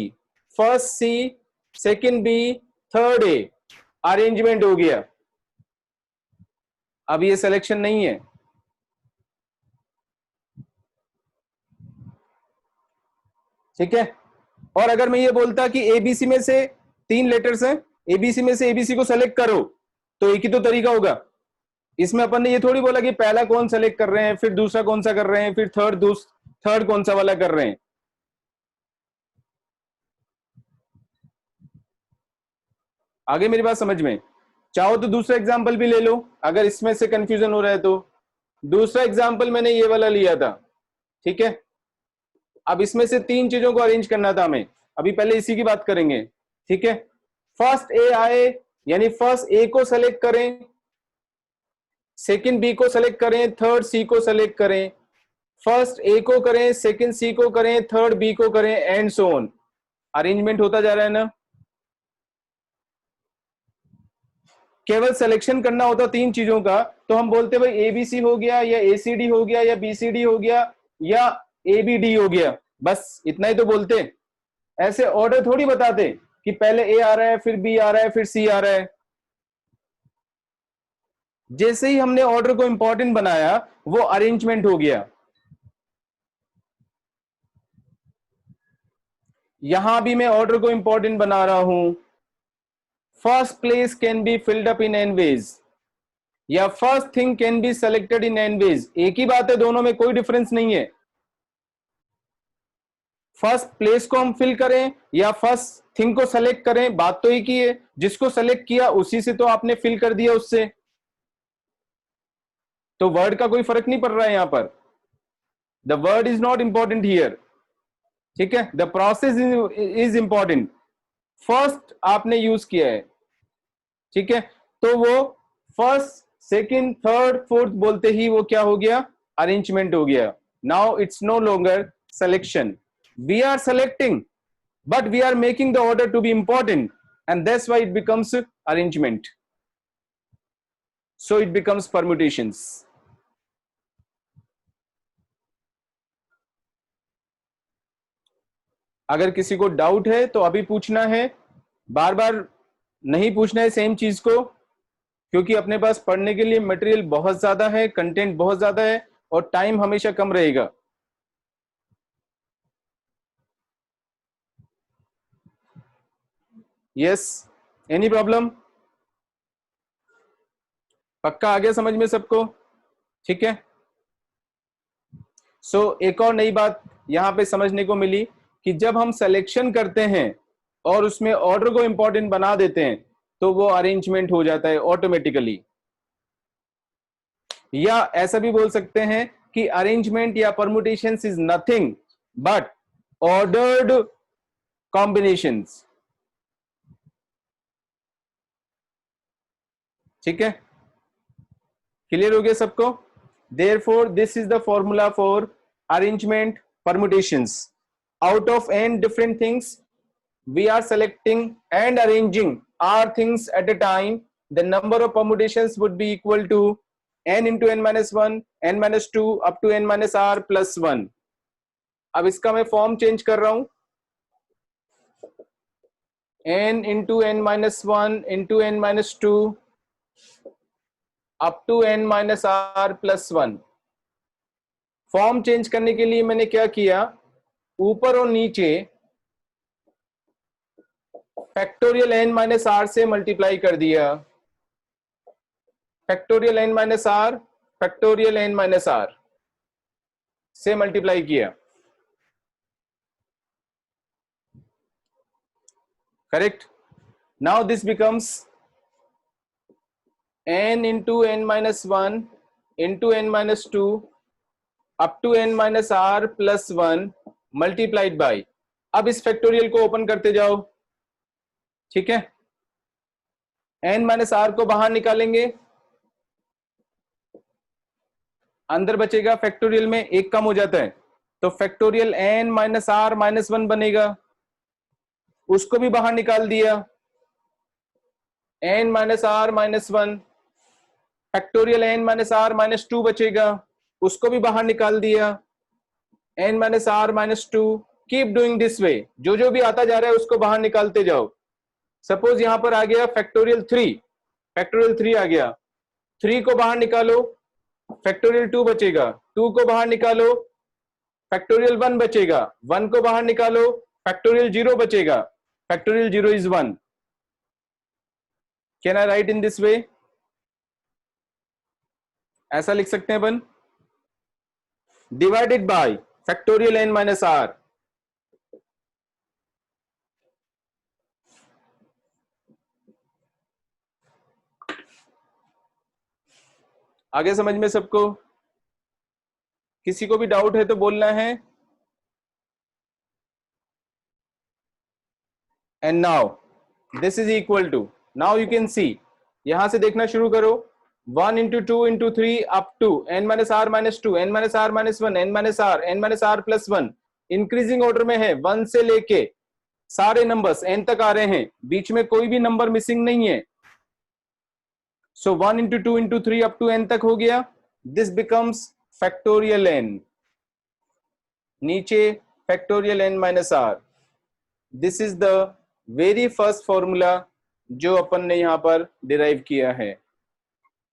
First C, second B, third A. Arrangement हो गया। अब ये selection नहीं है। ठीक है? और अगर मैं ये बोलता कि एबीसी में से तीन लेटर्स हैं, एबीसी में से एबीसी को सेलेक्ट करो, तो एक ही तो तरीका होगा। इसमें अपन ने ये थोड़ी बोला कि पहला कौन सेलेक्ट कर रहे हैं, फिर दूसरा कौन सा कर रहे हैं, फिर थर्ड कौन सा वाला कर रहे हैं। आगे मेरी बात समझ में? चाहो तो दूसरा एग्जाम्पल भी ले लो, अगर इसमें से कंफ्यूजन हो रहा है तो। दूसरा एग्जाम्पल मैंने ये वाला लिया था, ठीक है? अब इसमें से तीन चीजों को अरेंज करना था हमें, अभी पहले इसी की बात करेंगे, ठीक है? फर्स्ट ए आए, यानी फर्स्ट ए को सेलेक्ट करें, सेकंड बी को सेलेक्ट करें, थर्ड सी को सेलेक्ट करें। फर्स्ट ए को करें, सेकंड सी को करें, थर्ड बी को करें, एंड सो ऑन। अरेंजमेंट होता जा रहा है ना? केवल सिलेक्शन करना होता तीन चीजों का, तो हम बोलते भाई एबीसी हो गया, या एसीडी हो गया, या बीसीडी हो गया, या एबीडी हो गया, बस इतना ही तो बोलते। ऐसे ऑर्डर थोड़ी बताते कि पहले ए आ रहा है, फिर बी आ रहा है, फिर सी आ रहा है। जैसे ही हमने ऑर्डर को इंपॉर्टेंट बनाया, वो अरेंजमेंट हो गया। यहां भी मैं ऑर्डर को इंपॉर्टेंट बना रहा हूं। First place can be filled up in n ways, या first thing can be selected in n ways. एक ही बात है, दोनों में कोई डिफरेंस नहीं है। फर्स्ट प्लेस को हम फिल करें या फर्स्ट थिंग को सेलेक्ट करें, बात तो एक ही है। जिसको सेलेक्ट किया उसी से तो आपने फिल कर दिया उससे, तो वर्ड का कोई फर्क नहीं पड़ रहा है यहां पर। The word is not important here, ठीक है? The process is important. First आपने यूज किया है, ठीक है, तो वो फर्स्ट सेकंड थर्ड फोर्थ बोलते ही वो क्या हो गया, अरेंजमेंट हो गया. Now it's no longer selection. We are selecting but we are making the order to be important, and that's why it becomes arrangement. So it becomes permutations. अगर किसी को डाउट है तो अभी पूछना है, बार बार नहीं पूछना है सेम चीज को, क्योंकि अपने पास पढ़ने के लिए मटेरियल बहुत ज्यादा है, कंटेंट बहुत ज्यादा है और टाइम हमेशा कम रहेगा. Yes, any problem? पक्का आ गया समझ में सबको? ठीक है. सो एक और नई बात यहां पे समझने को मिली कि जब हम सिलेक्शन करते हैं और उसमें ऑर्डर को इंपॉर्टेंट बना देते हैं तो वो अरेंजमेंट हो जाता है ऑटोमेटिकली. या ऐसा भी बोल सकते हैं कि अरेंजमेंट या permutations is nothing but ordered combinations. ठीक है, क्लियर हो गया सबको? Therefore, this is the formula for arrangement permutations. Out of n different things, we are selecting and arranging r things at a time. The number of permutations would be equal to n into n minus 1, n minus 2 up to n minus r plus 1. अब इसका मैं form change कर रहा हूं, n into n minus 1 into n minus 2 up to n minus r plus 1. Form change करने के लिए मैंने क्या किया, ऊपर और नीचे फैक्टोरियल n माइनस आर से मल्टीप्लाई कर दिया. Factorial n minus r, factorial n minus r से मल्टीप्लाई किया. Correct. Now this becomes n into n minus 1 into n minus 2 up to n minus r plus 1 multiplied by. अब इस factorial को open करते जाओ. ठीक है, n minus r को बाहर निकालेंगे, अंदर बचेगा फैक्टोरियल में एक कम हो जाता है तो factorial n minus r minus 1 बनेगा. उसको भी बाहर निकाल दिया, n minus r minus 1. Factorial n minus r minus 2 बचेगा, उसको भी बाहर निकाल दिया, n minus r minus 2. Keep doing this way, जो जो भी आता जा रहा है उसको बाहर निकालते जाओ. सपोज यहां पर आ गया फैक्टोरियल 3, फैक्टोरियल 3 आ गया, 3 को बाहर निकालो, फैक्टोरियल 2 बचेगा, 2 को बाहर निकालो, फैक्टोरियल 1 बचेगा, 1 को बाहर निकालो, फैक्टोरियल 0 बचेगा, factorial 0 is 1. Can I write in this way? ऐसा लिख सकते हैं अपन, divided by factorial n minus r. आगे समझ में सबको? किसी को भी डाउट है तो बोलना है. And now this is equal to, now you can see, यहां से देखना शुरू करो, 1 into 2 into 3 up to n minus r minus 2, n minus r minus 1, n minus r plus 1. Increasing order में है, 1 से लेके सारे नंबर्स n तक आ रहे हैं, बीच में कोई भी नंबर मिसिंग नहीं है. सो 1 into 2 into 3 up to n तक हो गया. दिस बिकम्स फैक्टोरियल n, नीचे factorial n minus r. This is the very first formula जो अपन ने यहां पर डिराइव किया है.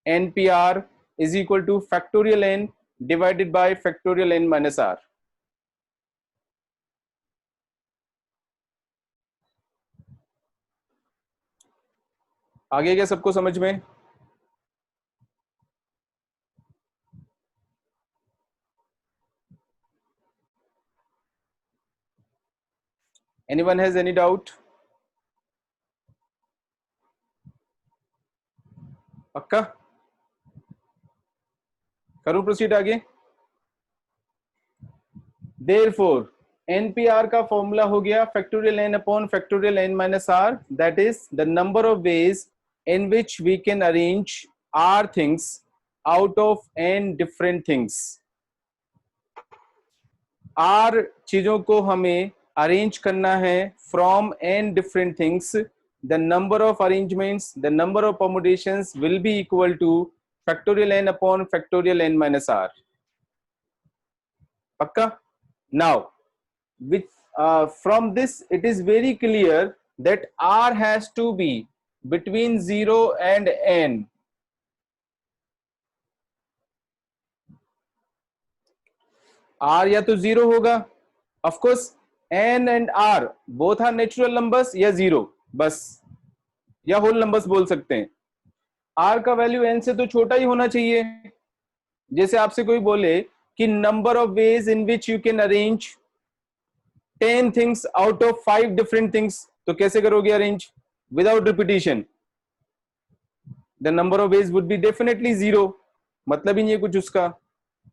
NPR is equal to factorial n divided by factorial n minus r. आगे क्या सबको समझ में? Anyone has any doubt? पक्का? करूं प्रोसीड आगे? Therefore, NPR का फॉर्मूला हो गया factorial n upon factorial n minus r, that is the number of veg in which we can arrange r things out of n different things. r चीजों को हमें arrange करना है from n different things. The number of arrangements, the number of permutations will be equal to factorial n upon factorial n minus r. Pakka? Now, with from this, it is very clear that r has to be between 0 and n. r या तो 0 होगा, of course n and r both are natural numbers, या 0 बस, या whole numbers बोल सकते हैं. r का वैल्यू n से तो छोटा ही होना चाहिए. जैसे आपसे कोई बोले कि number of ways in which you can arrange 10 things out of 5 different things, तो कैसे करोगे arrange? Without repetition. The number of veg would be definitely 0, मतलब ही नहीं है कुछ उसका.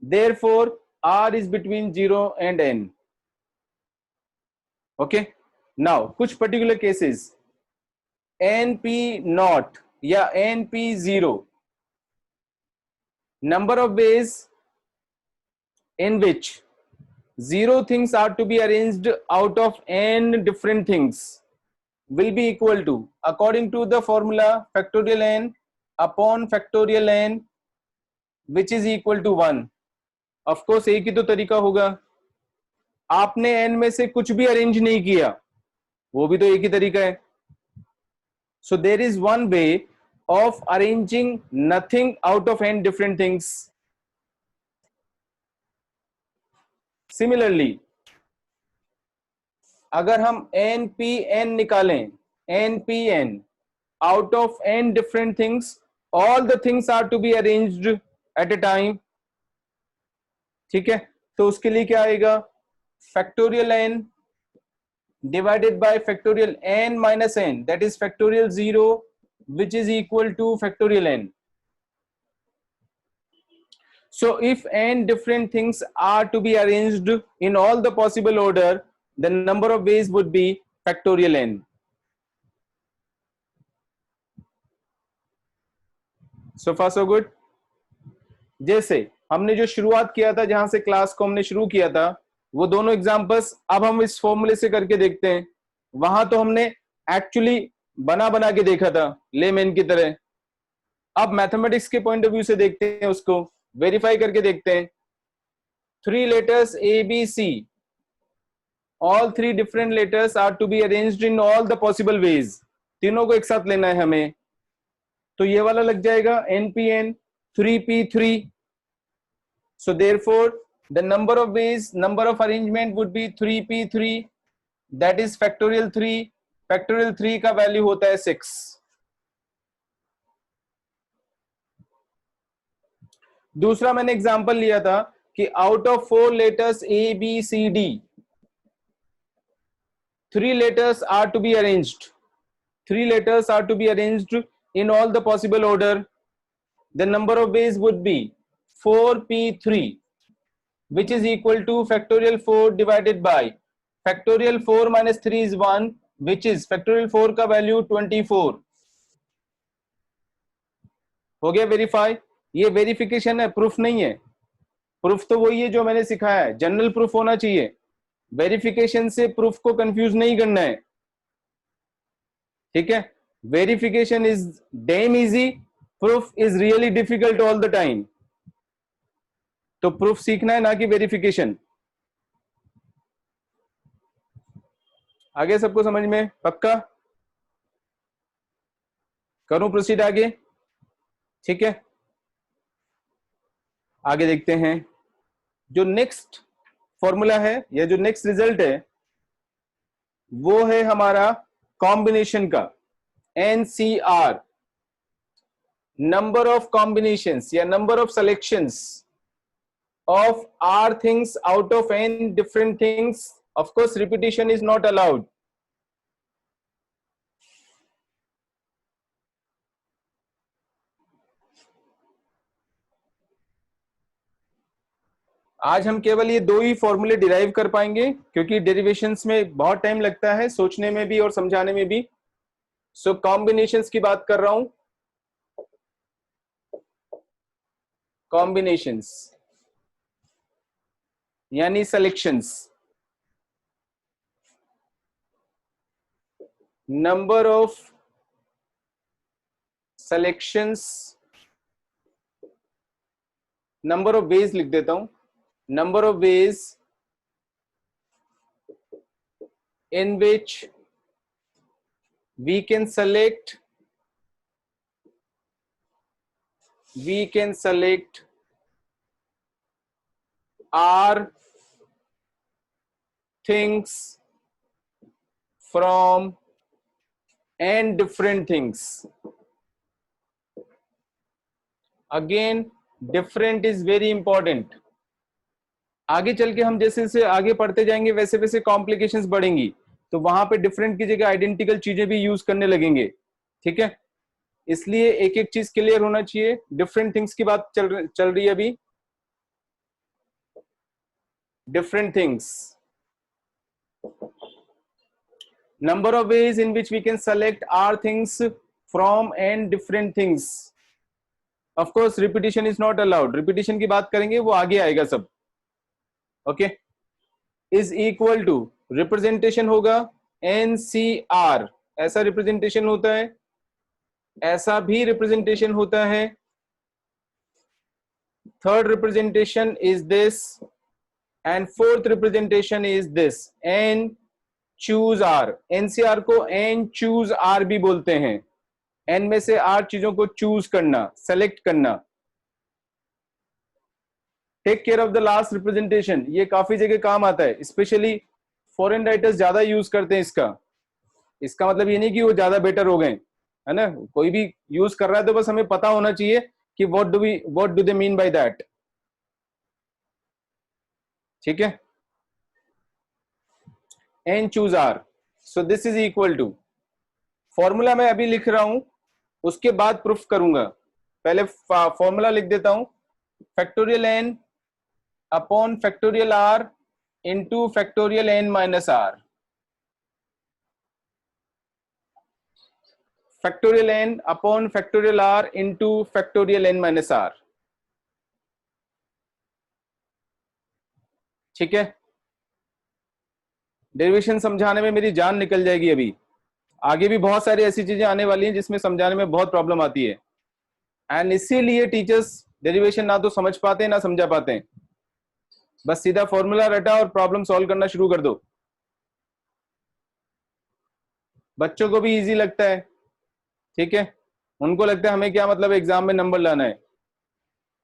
Therefore r is between 0 and n. Okay, now कुछ particular cases, np naught या np 0, number of ways in which 0 things are to be arranged out of n different things will be equal to, according to the formula, factorial n upon factorial n, which is equal to 1. Of course एक ही तो तरीका होगा. आपने n में से कुछ भी arrange नहीं किया, वो भी तो एक ही तरीका है. So there is one way of arranging nothing out of n different things. Similarly, अगर हम npn निकालें, npn out of n different things, all the things are to be arranged at a time. ठीक है, तो उसके लिए क्या आएगा? factorial n divided by factorial n minus n, that is factorial 0, which is equal to factorial n. So if n different things are to be arranged in all the possible order, the number of ways would be factorial n. So far so good. जैसे हमने जो शुरुआत किया था, जहां से class को हमने शुरू किया था, वो दोनों एग्जांपल्स अब हम इस फॉर्मूले से करके देखते हैं. वहां तो हमने एक्चुअली बना के देखा था लेमैन की तरह. अब मैथमेटिक्स के पॉइंट ऑफ व्यू से देखते हैं, उसको वेरीफाई करके देखते हैं. 3 letters A, B, C, all 3 different letters are to be arranged in all the possible ways. तीनों को एक साथ लेना है हमें, तो ये वाला लग जाएगा npn 3p3. So therefore the number of ways, number of arrangement would be 3p3, that is factorial 3. factorial 3 का वैल्यू होता है 6. दूसरा मैंने एग्जांपल लिया था कि out of 4 letters A, B, C, D, 3 letters are to be arranged. 3 letters are to be arranged in all the possible order. The number of ways would be 4p3, which is equal to factorial 4 divided by factorial 4 minus 3 is 1, which is factorial 4 का value 24. हो गया verify. ये verification है, proof नहीं है. Proof तो वही है जो मैंने सिखाया है, जनरल प्रूफ होना चाहिए. वेरिफिकेशन से प्रूफ को कंफ्यूज नहीं करना है. ठीक है, verification is damn easy, proof is really difficult all the time. तो प्रूफ सीखना है, ना कि वेरिफिकेशन. आगे सबको समझ में? पक्का? करूं प्रोसीड आगे? ठीक है, आगे देखते हैं. जो नेक्स्ट फॉर्मूला है या जो नेक्स्ट रिजल्ट है, वो है हमारा कॉम्बिनेशन का. NCR, नंबर ऑफ कॉम्बिनेशंस या number of selections of r things out of n different things. Of course repetition is not allowed. आज हम केवल ये 2 ही फॉर्मूले डिराइव कर पाएंगे, क्योंकि डेरिवेशंस में बहुत टाइम लगता है, सोचने में भी और समझाने में भी. सो कॉम्बिनेशंस की बात कर रहा हूं. कॉम्बिनेशंस यानी selections, number of selections, number of veg लिख देता हूं, number of veg in which we can select our things from and different things. Again, different is very important. आगे चल के हम जैसे जैसे आगे पढ़ते जाएंगे वैसे वैसे कॉम्प्लिकेशंस बढ़ेंगी, तो वहां पे डिफरेंट की जगह आइडेंटिकल चीजें भी यूज करने लगेंगे, ठीक है। इसलिए एक एक चीज क्लियर होना चाहिए। डिफरेंट थिंग्स की बात चल रही है अभी। Different things, number of ways in which we can select r things from n different things. Of course repetition is not allowed, repetition की बात करेंगे वो आगे आएगा सब, okay. Is equal to representation होगा NCR, ऐसा रिप्रेजेंटेशन होता है, ऐसा भी रिप्रेजेंटेशन होता है। Third representation is this and fourth representation is this N choose R। NCR को N चूज R भी बोलते हैं। N में से R चीजों को चूज करना, सेलेक्ट करना। Take care of the last representation, ये काफी जगह काम आता है, स्पेशली फॉरेन राइटर्स ज्यादा यूज करते हैं इसका। इसका मतलब ये नहीं कि वो ज्यादा बेटर हो गए, है ना। कोई भी यूज कर रहा है तो बस हमें पता होना चाहिए कि what do they mean by that, ठीक है। N choose r, so this is equal to, formula मैं अभी लिख रहा हूं उसके बाद प्रूफ करूंगा। पहले फॉर्मूला लिख देता हूं, factorial n upon factorial r into factorial n minus r. Factorial n upon factorial r into factorial n minus r, ठीक है। डेरिवेशन समझाने में मेरी जान निकल जाएगी अभी, आगे भी बहुत सारी ऐसी चीजें आने वाली हैं जिसमें समझाने में बहुत प्रॉब्लम आती है। एंड इसीलिए टीचर्स डेरिवेशन ना तो समझ पाते हैं ना समझा पाते हैं, बस सीधा फॉर्मूला रटा और प्रॉब्लम सॉल्व करना शुरू कर दो। बच्चों को भी इजी लगता है, ठीक है। उनको लगता है हमें क्या मतलब एग्जाम में नंबर लाना है।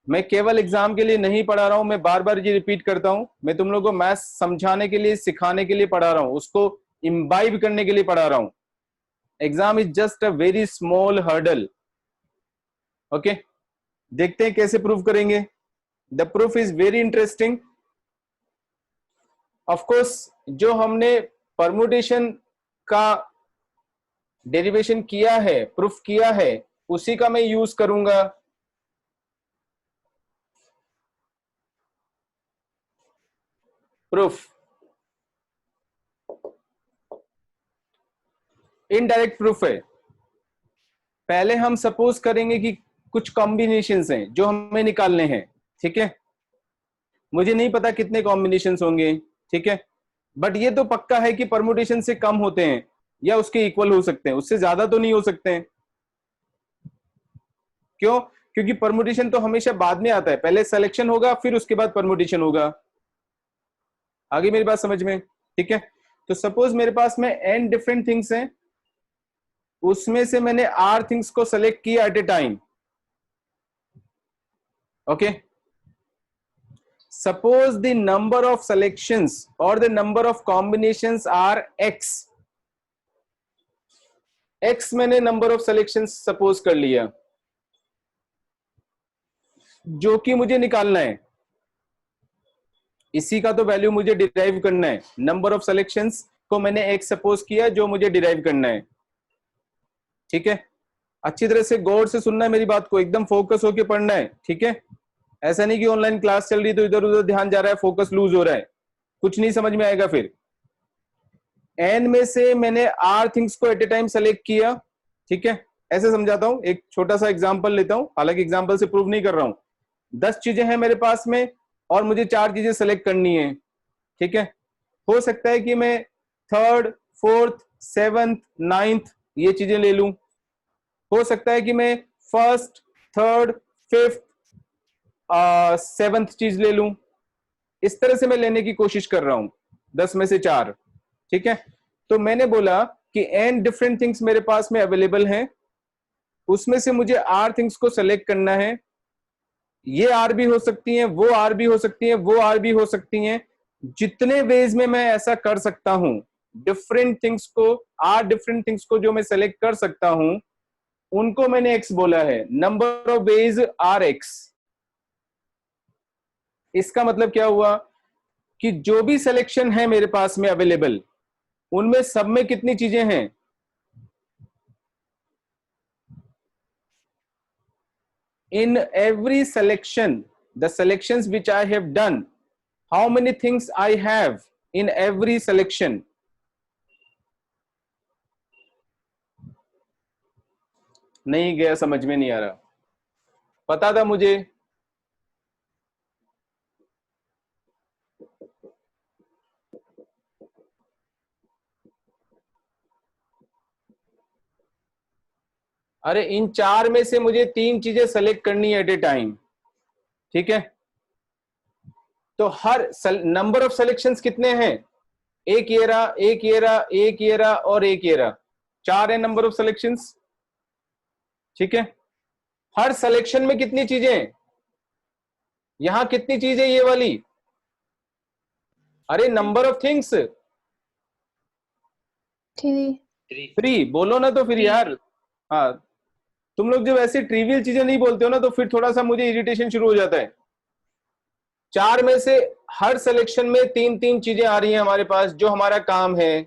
मैं केवल एग्जाम के लिए नहीं पढ़ा रहा हूं, मैं बार बार ये रिपीट करता हूं, मैं तुम लोगों को मैथ्स समझाने के लिए, सिखाने के लिए पढ़ा रहा हूं, उसको इम्बाइब करने के लिए पढ़ा रहा हूं। Exam is just a very small hurdle, okay. देखते हैं कैसे प्रूव करेंगे। The proof is very interesting. Of course जो हमने परमुटेशन का डेरिवेशन किया है, प्रूफ किया है, उसी का मैं यूज करूंगा। प्रूफ इनडायरेक्ट प्रूफ है। पहले हम सपोज करेंगे कि कुछ कॉम्बिनेशंस हैं जो हमें निकालने हैं, ठीक है। मुझे नहीं पता कितने कॉम्बिनेशंस होंगे, ठीक है, बट ये तो पक्का है कि परमुटेशन से कम होते हैं या उसके इक्वल हो सकते हैं, उससे ज्यादा तो नहीं हो सकते हैं। क्यों? क्योंकि परमुटेशन तो हमेशा बाद में आता है, पहले सिलेक्शन होगा फिर उसके बाद परमुटेशन होगा। आगे मेरी बात समझ में, ठीक है। तो सपोज मेरे पास में n डिफरेंट थिंग्स हैं, उसमें से मैंने r थिंग्स को सेलेक्ट किया at a time, okay. Suppose the number of selections और the number of combinations are x। x मैंने नंबर ऑफ सेलेक्शंस सपोज कर लिया जो कि मुझे निकालना है, इसी का तो वैल्यू मुझे डिराइव करना है। नंबर ऑफ सेलेक्शंस को मैंने x सपोज किया जो मुझे डिराइव करना है, ठीक है। अच्छी तरह से गौर से सुनना है मेरी बात को, एकदम फोकस होके पढ़ना है, ठीक है। ऐसा नहीं कि ऑनलाइन क्लास चल रही है तो इधर उधर ध्यान जा रहा है, फोकस लूज हो रहा है, कुछ नहीं समझ में आएगा फिर। n में से मैंने r थिंग्स को एट ए टाइम सेलेक्ट किया, ठीक है। ऐसे समझाता हूं, एक छोटा सा एग्जांपल लेता हूं, हालांकि एग्जांपल से प्रूव नहीं कर रहा हूं। 10 चीजें हैं मेरे पास में और मुझे 4 चीजें सेलेक्ट करनी है, ठीक है। हो सकता है कि मैं 3rd, 4th, 7th, 9th ये चीजें ले लूं, हो सकता है कि मैं 1st, 3rd, 5th, 7th चीज ले लूं। इस तरह से मैं लेने की कोशिश कर रहा हूं, 10 में से 4, ठीक है। तो मैंने बोला कि n डिफरेंट थिंग्स मेरे पास में अवेलेबल हैं, उसमें से मुझे r थिंग्स को सेलेक्ट करना है। ये r भी हो सकती हैं, वो r भी हो सकती हैं, वो r भी हो सकती हैं। जितने वेज में मैं ऐसा कर सकता हूं, डिफरेंट थिंग्स को, r डिफरेंट थिंग्स को जो मैं सेलेक्ट कर सकता हूं, उनको मैंने x बोला है। Number of ways are x। इसका मतलब क्या हुआ कि जो भी सिलेक्शन है मेरे पास में अवेलेबल, उनमें सब में कितनी चीजें हैं? In every selection, the selections which I have done, how many things I have in every selection? नहीं गया, समझ में नहीं आ रहा। पता था मुझे, अरे इन 4 में से मुझे 3 चीजें सेलेक्ट करनी है एट ए टाइम, ठीक है। तो हर नंबर ऑफ सिलेक्शंस कितने हैं? एक ये रहा, एक ये रहा, एक ये रहा और एक ये रहा, 4 है नंबर ऑफ सिलेक्शंस, ठीक है। हर सिलेक्शन में कितनी चीजें हैं? यहां कितनी चीजें ये वाली? अरे नंबर ऑफ थिंग्स 3 बोलो ना तो फिर यार। हाँ, तुम लोग जब ऐसे ट्रिवियल चीजें नहीं बोलते हो ना, तो फिर थोड़ा सा मुझे इरिटेशन शुरू हो जाता है। 4 में से हर सिलेक्शन में 3-3 चीजें आ रही हैं हमारे पास, जो हमारा काम है,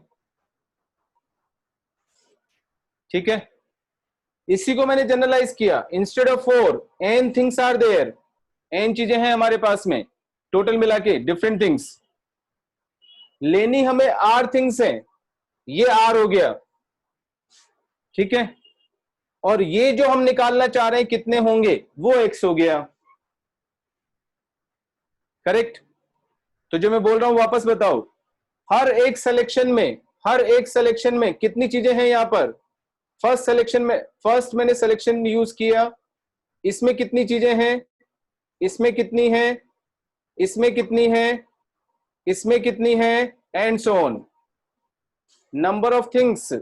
ठीक है। इसी को मैंने जनरलाइज किया। Instead of 4 n things are there, n चीजें हैं हमारे पास में टोटल मिला के, डिफरेंट थिंग्स। लेनी हमें r थिंग्स है, ये r हो गया, ठीक है। और ये जो हम निकालना चाह रहे हैं कितने होंगे, वो x हो गया, करेक्ट। तो जो मैं बोल रहा हूं वापस बताओ, हर एक सिलेक्शन में कितनी चीजें हैं यहां पर? फर्स्ट सिलेक्शन में, फर्स्ट मैंने सिलेक्शन यूज किया, इसमें कितनी चीजें हैं, इसमें कितनी है, इसमें कितनी है, इसमें कितनी है, and so on. Number of things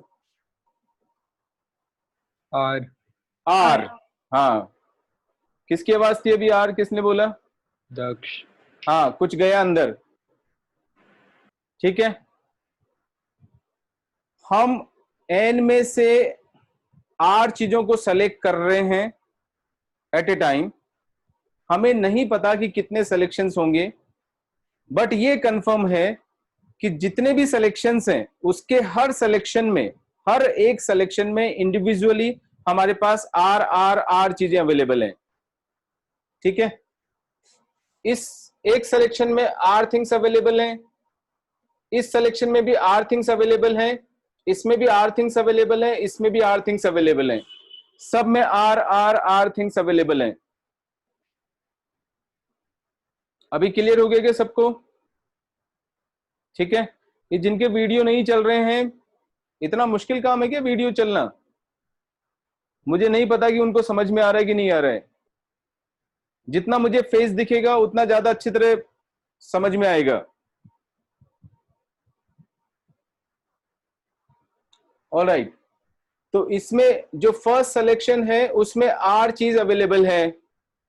R are. हाँ, किसकी आवाज थी अभी? आर किसने बोला? दक्ष। हाँ, कुछ गया अंदर, ठीक है। हम n में से r चीजों को सेलेक्ट कर रहे हैं एट ए टाइम। हमें नहीं पता कि कितने सिलेक्शंस होंगे, बट ये कंफर्म है कि जितने भी सिलेक्शंस हैं उसके हर सिलेक्शन में, हर एक सिलेक्शन में इंडिविजुअली हमारे पास आर आर आर चीजें अवेलेबल हैं, ठीक है। इस एक सिलेक्शन में आर थिंग्स अवेलेबल हैं, इस सिलेक्शन में भी आर थिंग्स अवेलेबल हैं, इसमें भी आर थिंग्स अवेलेबल हैं, इसमें भी आर थिंग्स अवेलेबल हैं, सब में r r r things available हैं। अभी क्लियर हो गया क्या सबको? ठीक है। ये जिनके वीडियो नहीं चल रहे हैं, इतना मुश्किल काम है क्या वीडियो चलना? मुझे नहीं पता कि उनको समझ में आ रहा है कि नहीं आ रहा है। जितना मुझे फेस दिखेगा उतना ज्यादा अच्छी तरह समझ में आएगा। ऑलराइट, तो इसमें जो फर्स्ट सिलेक्शन है उसमें आर चीज अवेलेबल है,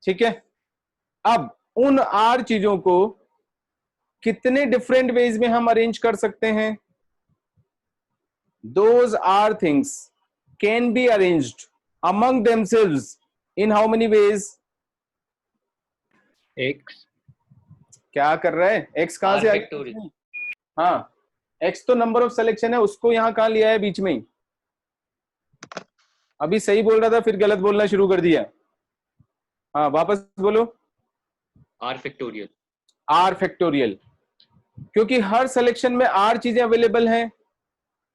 ठीक है। अब उन आर चीजों को कितने डिफरेंट वेज में हम अरेंज कर सकते हैं? Those are things can be arranged among themselves in how many ways? X क्या कर रहा है? X कहां से आया? हाँ, X तो नंबर ऑफ सिलेक्शन है, उसको यहां कहां लिया है? बीच में ही। अभी सही बोल रहा था, फिर गलत बोलना शुरू कर दिया। हाँ, वापस बोलो। R factorial. R फैक्टोरियल, क्योंकि हर सिलेक्शन में R चीजें अवेलेबल हैं।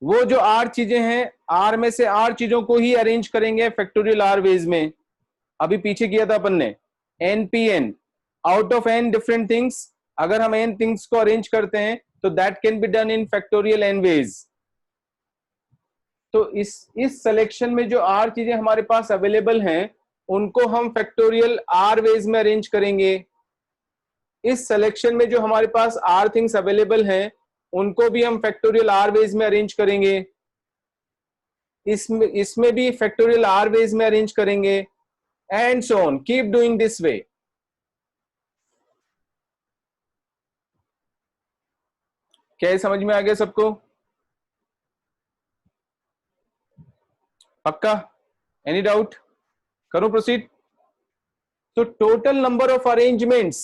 वो जो R चीजें हैं, R में से R चीजों को ही अरेंज करेंगे फैक्टोरियल R वेज में। अभी पीछे किया था अपन ने, NPN out of n different things. अगर हम n things को अरेंज करते हैं तो that can be done in factorial n ways. तो इस सिलेक्शन में जो r चीजें हमारे पास अवेलेबल हैं उनको हम फैक्टोरियल r वेज में अरेंज करेंगे. इस सिलेक्शन में जो हमारे पास r थिंग्स अवेलेबल हैं उनको भी हम फैक्टोरियल r वेज में अरेंज करेंगे. इसमें भी फैक्टोरियल r वेज में अरेंज करेंगे and so on. Keep doing this वे. क्या ये समझ में आ गया सबको? पक्का? Any doubt? करो प्रोसीड. तो टोटल नंबर ऑफ अरेंजमेंट्स,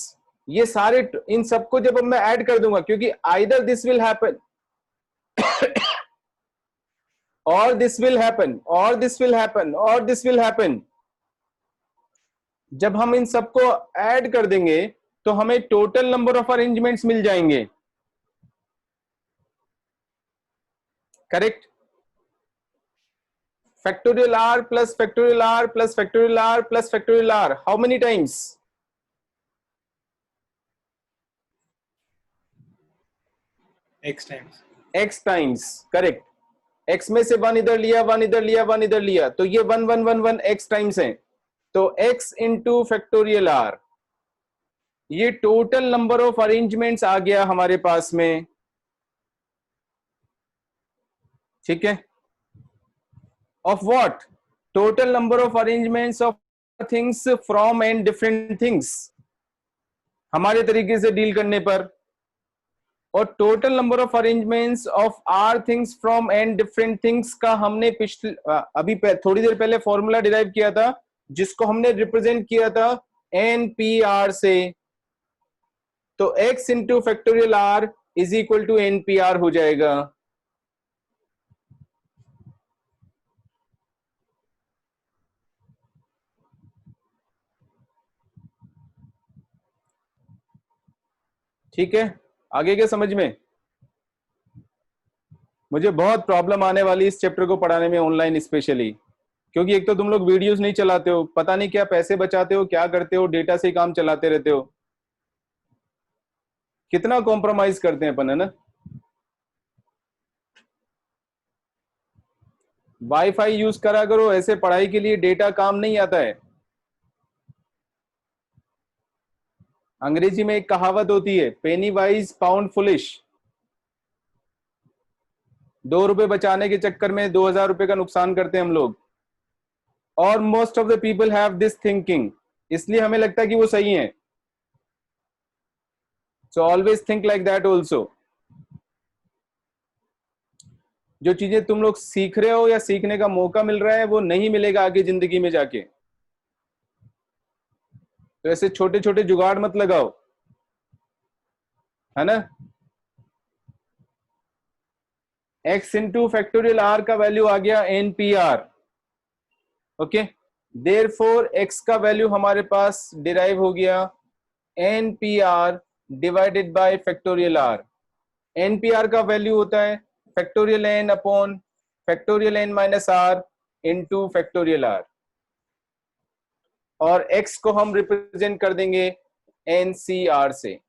ये सारे इन सबको जब मैं ऐड कर दूंगा, क्योंकि आइदर दिस विल हैपन और दिस विल हैपन और दिस विल हैपन और दिस विल हैपन. जब हम इन सबको ऐड कर देंगे तो हमें टोटल नंबर ऑफ अरेंजमेंट्स मिल जाएंगे. Correct? factorial r plus factorial r plus factorial r plus factorial r, how many times? x times. x times, correct. x में से 1 इधर लिया, 1 इधर लिया, 1 इधर लिया, तो ये 1 1 1 1 x टाइम्स है. तो x into factorial r, ये टोटल नंबर ऑफ अरेंजमेंट्स आ गया हमारे पास में. ठीक है? Of what? Total number of arrangements of things from and different things. हमारे तरीके से डील करने पर. और total number of arrangements of r things from n different things का हमने अभी थोड़ी देर पहले फॉर्मूला डिराइव किया था, जिसको हमने रिप्रेजेंट किया था NPR से. तो x into factorial r is equal to NPR हो जाएगा. ठीक है? आगे क्या समझ में? मुझे बहुत प्रॉब्लम आने वाली इस चैप्टर को पढ़ाने में ऑनलाइन स्पेशली, क्योंकि एक तो तुम लोग वीडियोस नहीं चलाते हो, पता नहीं क्या पैसे बचाते हो, क्या करते हो, डेटा से ही काम चलाते रहते हो. कितना कॉम्प्रोमाइज करते हैं अपन, है ना? वाईफाई यूज करा करो, ऐसे पढ़ाई के लिए डेटा काम नहीं आता है. अंग्रेजी में एक कहावत होती है, पेनी वाइज पाउंड फुलिश. 2 रुपए बचाने के चक्कर में 2000 रुपए का नुकसान करते हैं हम लोग. और most of the people have this thinking, इसलिए हमें लगता है कि वो सही है. So always think like that also. जो चीजें तुम लोग सीख रहे हो या सीखने का मौका मिल रहा है वो नहीं मिलेगा आगे जिंदगी में जाके. तो ऐसे छोटे छोटे जुगाड़ मत लगाओ, है ना? x इंटू फैक्टोरियल r का वैल्यू आ गया NPR. ओके, देयरफॉर x का वैल्यू हमारे पास डिराइव हो गया NPR divided by factorial r. NPR का वैल्यू होता है factorial n upon factorial n minus r into factorial r. और x को हम रिप्रेजेंट कर देंगे NCR से.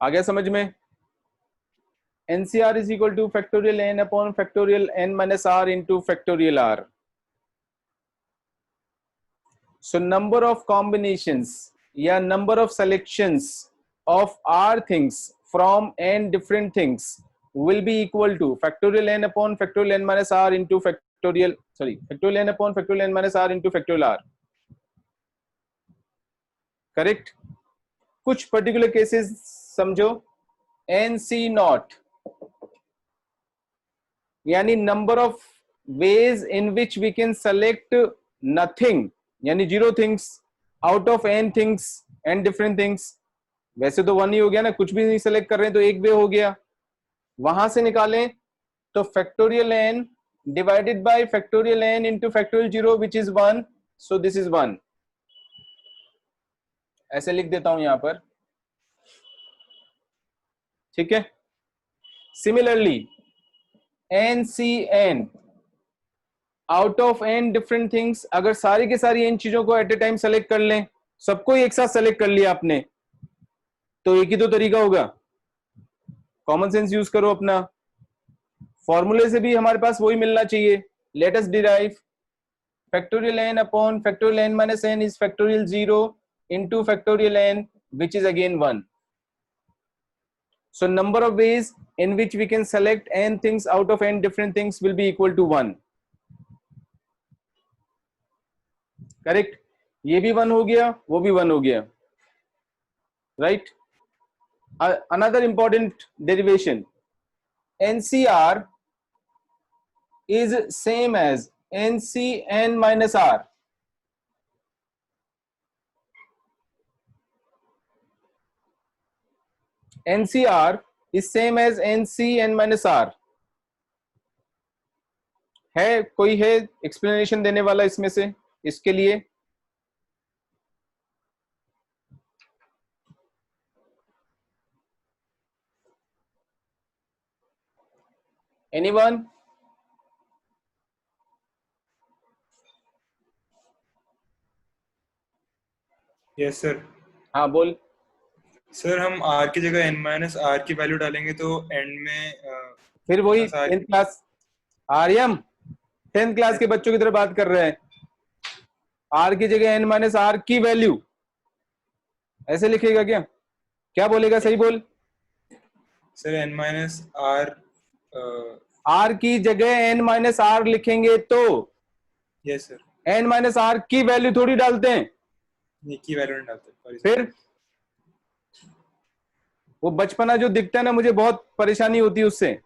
आ गया समझ में? NCR is equal to factorial n upon factorial n minus r into factorial r. So number of combinations या number of selections of r things from n different things will be equal to factorial n upon factorial n minus r into factorial n upon factorial n minus r into factorial r. Correct? कुछ particular cases समझो. NC nought यानी number of ways in which we can select nothing, यानी 0 things out of n things n different things. वैसे तो 1 ही हो गया ना, कुछ भी नहीं सेलेक्ट कर रहे हैं तो एक वे हो गया. वहां से निकालें तो factorial n divided by factorial n into factorial 0 which is 1. So this is 1. ऐसे लिख देता हूं यहां पर ठीक है। Similarly NCN out of n different things, अगर सारी के सारी n चीजों को एट ए टाइम सेलेक्ट कर लें, सबको ही एक साथ सेलेक्ट कर लिया आपने, तो एक ही तो तरीका होगा, कॉमन सेंस यूज करो अपना, फॉर्मूले से भी हमारे पास वही मिलना चाहिए। Let us derive factorial n upon factorial n minus n is factorial 0 into factorial n which is again 1. So number of ways in which we can select n things out of n different things will be equal to 1. Correct, ये भी 1 हो गया, वो भी 1 हो गया, right. Another important derivation, NCR is same as NCN minus R. NCR is same as NCN minus R. है कोई है एक्सप्लेनेशन देने वाला इसमें से इसके लिए? Anyone? Yes sir. हाँ बोल। सर हम r की जगह n माइनस r की वैल्यू डालेंगे तो एंड में फिर वही बस R- 10th class, Aryam 10th class के बच्चों की तरह बात कर रहे हैं। r की जगह n माइनस r की वैल्यू ऐसे लिखेगा क्या? क्या बोलेगा, सही बोल। Sir n minus r r की जगह n माइनस r लिखेंगे तो yes sir, n minus r की वैल्यू थोड़ी डालते हैं, ये की वैल्यू नहीं डालते। Sorry, sir. फिर वो बचपना जो दिखता है ना, मुझे बहुत परेशानी होती है उससे।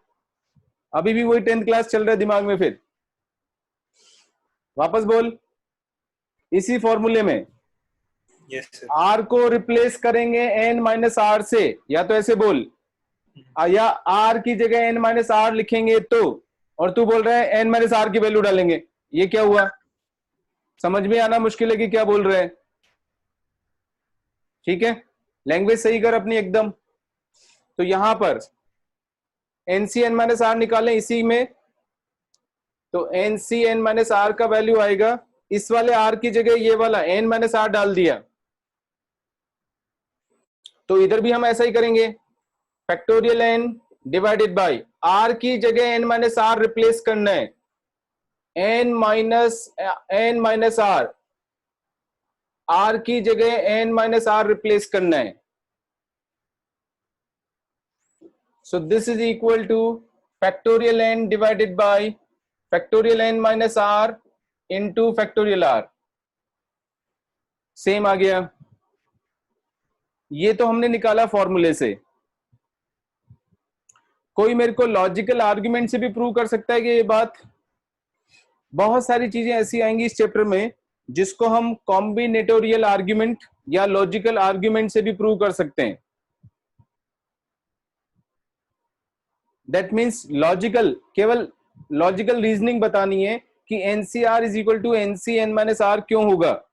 अभी भी वही 10th क्लास चल रहा है दिमाग में। फिर वापस बोल, इसी फॉर्मूले में यस सर, r को रिप्लेस करेंगे n माइनस r से, या तो ऐसे बोल, या r की जगह n माइनस r लिखेंगे तो, और तू बोल रहा है n माइनस r की वैल्यू डालेंगे। ये क्या हुआ? समझ में आना मुश्किल है कि क्या बोल रहे हैं। ठीक है, लैंग्वेज सही कर अपनी एकदम। तो यहां पर NCN माइनस r निकालें इसी में, तो NCN माइनस r का वैल्यू आएगा, इस वाले r की जगह ये वाला n माइनस r डाल दिया, तो इधर भी हम ऐसा ही करेंगे, factorial n divided by r की जगह n माइनस r रिप्लेस करना है, n माइनस r की जगह n माइनस r रिप्लेस करना है। So this is equal to factorial n divided by factorial n minus r into factorial r. Same आ गया। ये तो हमने निकाला फॉर्मूले से। कोई मेरे को लॉजिकल आर्गुमेंट से भी प्रूव कर सकता है कि ये बात? बहुत सारी चीजें ऐसी आएंगी इस चैप्टर में जिसको हम कॉम्बिनेटोरियल आर्गुमेंट या लॉजिकल आर्गुमेंट से भी प्रूव कर सकते हैं। दैट मीन्स लॉजिकल, केवल लॉजिकल रीजनिंग बतानी है कि NCR is equal to NCN minus R क्यों होगा।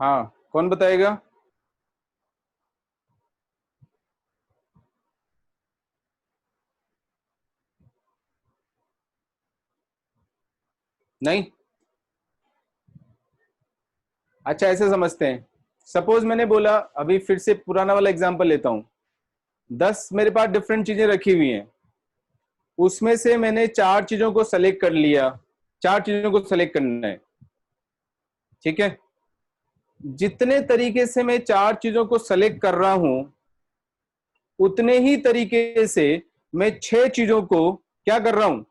हाँ, कौन बताएगा? नहीं? अच्छा, ऐसे समझते हैं। सपोज मैंने बोला, अभी फिर से पुराना वाला एग्जांपल लेता हूं, 10 मेरे पास डिफरेंट चीजें रखी हुई हैं, उसमें से मैंने 4 चीजों को सेलेक्ट कर लिया, 4 चीजों को सेलेक्ट करना है। ठीक है, जितने तरीके से मैं 4 चीजों को सेलेक्ट कर रहा हूं, उतने ही तरीके से मैं 6 चीजों को क्या कर रहा हूं?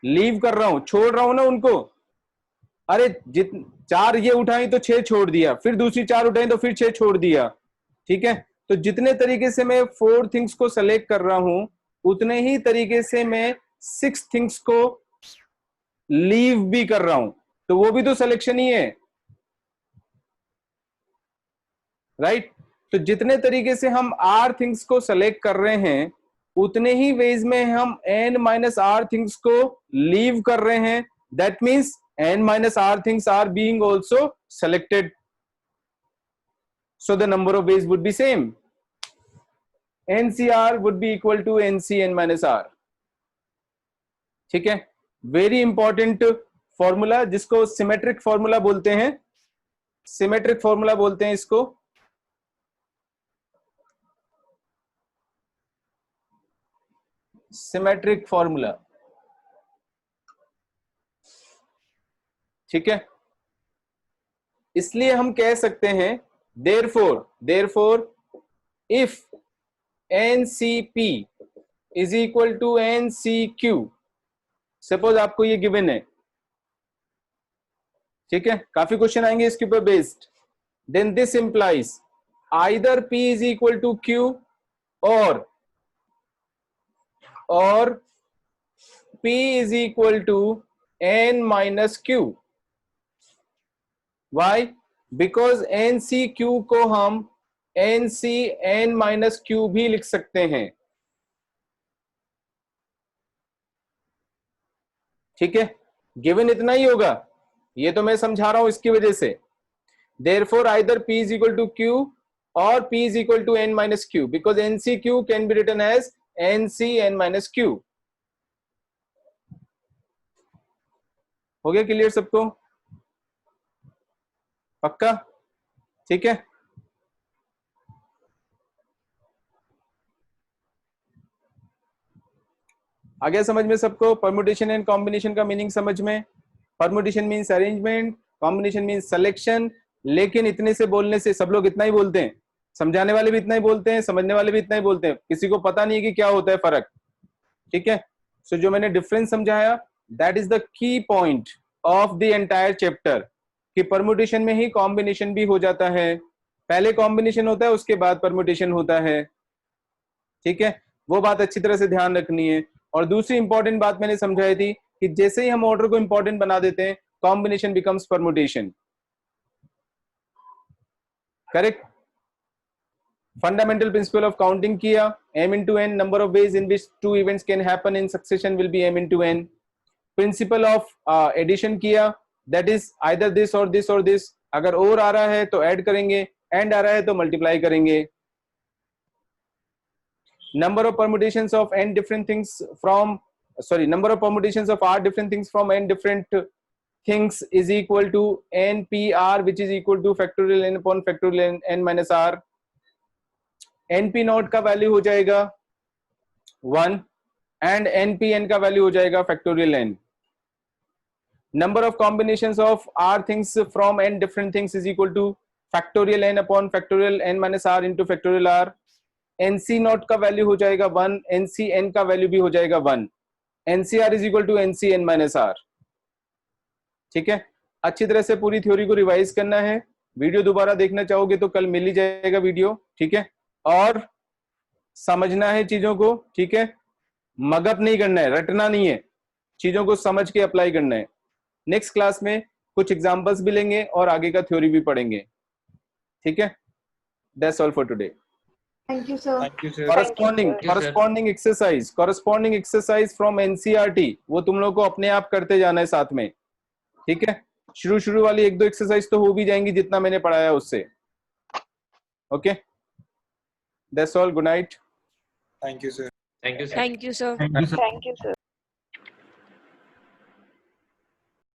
लीव कर रहा हूं, छोड़ रहा हूं ना उनको। अरे 4 ये उठाई तो 6 छोड़ दिया, फिर दूसरी 4 उठाई तो फिर 6 छोड़ दिया। ठीक है, तो जितने तरीके से मैं 4 थिंग्स को सेलेक्ट कर रहा हूं उतने ही तरीके से मैं 6 थिंग्स को लीव भी कर रहा हूं, तो वो भी तो सिलेक्शन ही है, राइट? तो जितने तरीके से हम R थिंग्स को सेलेक्ट कर रहे हैं उतने ही वेज में हम N माइनस R थिंग्स को लीव कर रहे हैं. That means N minus R things are being also selected. So the number of ways would be same. NCR would be equal to NCN minus R. ठीक है? Very important formula जिसको symmetric formula बोलते हैं. Symmetric formula बोलते हैं इसको. Symmetric formula. ठीक है, इसलिए हम कह सकते हैं therefore if NCP is equal to NCQ, suppose आपको ये गिवन है, ठीक है, काफी क्वेश्चन आएंगे इसके ऊपर based, then this implies either P is equal to Q or P is equal to N minus Q. Why? Because NCQ को हम NCN minus Q भी लिख सकते हैं. ठीक है, गिवन इतना ही होगा, ये तो मैं समझा रहा हूं इसकी वजह से. Therefore either P is equal to Q or P is equal to N minus Q, because NCQ can be written as NCN minus Q. हो गया क्लियर सबको? पक्का? ठीक है, आ गया समझ में सबको? परम्यूटेशन एंड कॉम्बिनेशन का मीनिंग समझ में. Permutation means arrangement, combination means selection. लेकिन इतने से बोलने से सब लोग इतना ही बोलते हैं, समझाने वाले भी इतना ही बोलते हैं, समझने वाले भी इतना ही बोलते हैं, किसी को पता नहीं है कि क्या होता है फर्क. ठीक है, सो जो मैंने डिफरेंस समझाया that is the key point of the entire chapter, कि परम्यूटेशन में ही कॉम्बिनेशन भी हो जाता है. पहले कॉम्बिनेशन होता है, उसके बाद परम्यूटेशन होता है. ठीक है, वो बात अच्छी तरह से ध्यान रखनी है. और दूसरी इंपॉर्टेंट बात मैंने समझाई थी कि जैसे ही हम ऑर्डर को इंपॉर्टेंट बना देते हैं, combination becomes permutation. Correct? Fundamental principle of counting किया, m into n, number of ways in which two events can happen in succession will be m into n. Principle of addition किया, that is either this or this or this. अगर और आ रहा है तो add करेंगे, and आ रहा है तो मल्टीप्लाई करेंगे. number of permutations of n different things from number of permutations of r different things from n different things is equal to npr, which is equal to factorial n upon factorial n minus r. np not का value हो जाएगा 1 and npn का value हो जाएगा factorial n. number of combinations of r things from n different things is equal to factorial n upon factorial n minus r into factorial r. nc not का value हो जाएगा 1, ncn का value भी हो जाएगा 1. ncr is equal to ncn minus r. ठीक है, अच्छी तरह से पूरी थ्योरी को रिवाइज करना है. वीडियो दोबारा देखना चाहोगे तो कल मिल ही जाएगा वीडियो. ठीक है, और समझना है चीजों को. ठीक है, मगअप नहीं करना है, रटना नहीं है, चीजों को समझ के अप्लाई करना है. नेक्स्ट क्लास में कुछ एग्जांपल्स भी लेंगे और आगे का थ्योरी भी पढ़ेंगे. ठीक है, that's all for today. Thank you, sir. Thank you, sir. corresponding exercise from NCERT, वो तुम लोग को अपने आप करते जाना है साथ में. ठीक है, शुरू वाली 1-2 एक्सरसाइज तो हो भी जाएंगी जितना मैंने पढ़ाया उससे. Okay, that's all. Good night. Thank you, sir. Thank you, sir. Thank you, sir. Thank you, sir. Thank you, sir.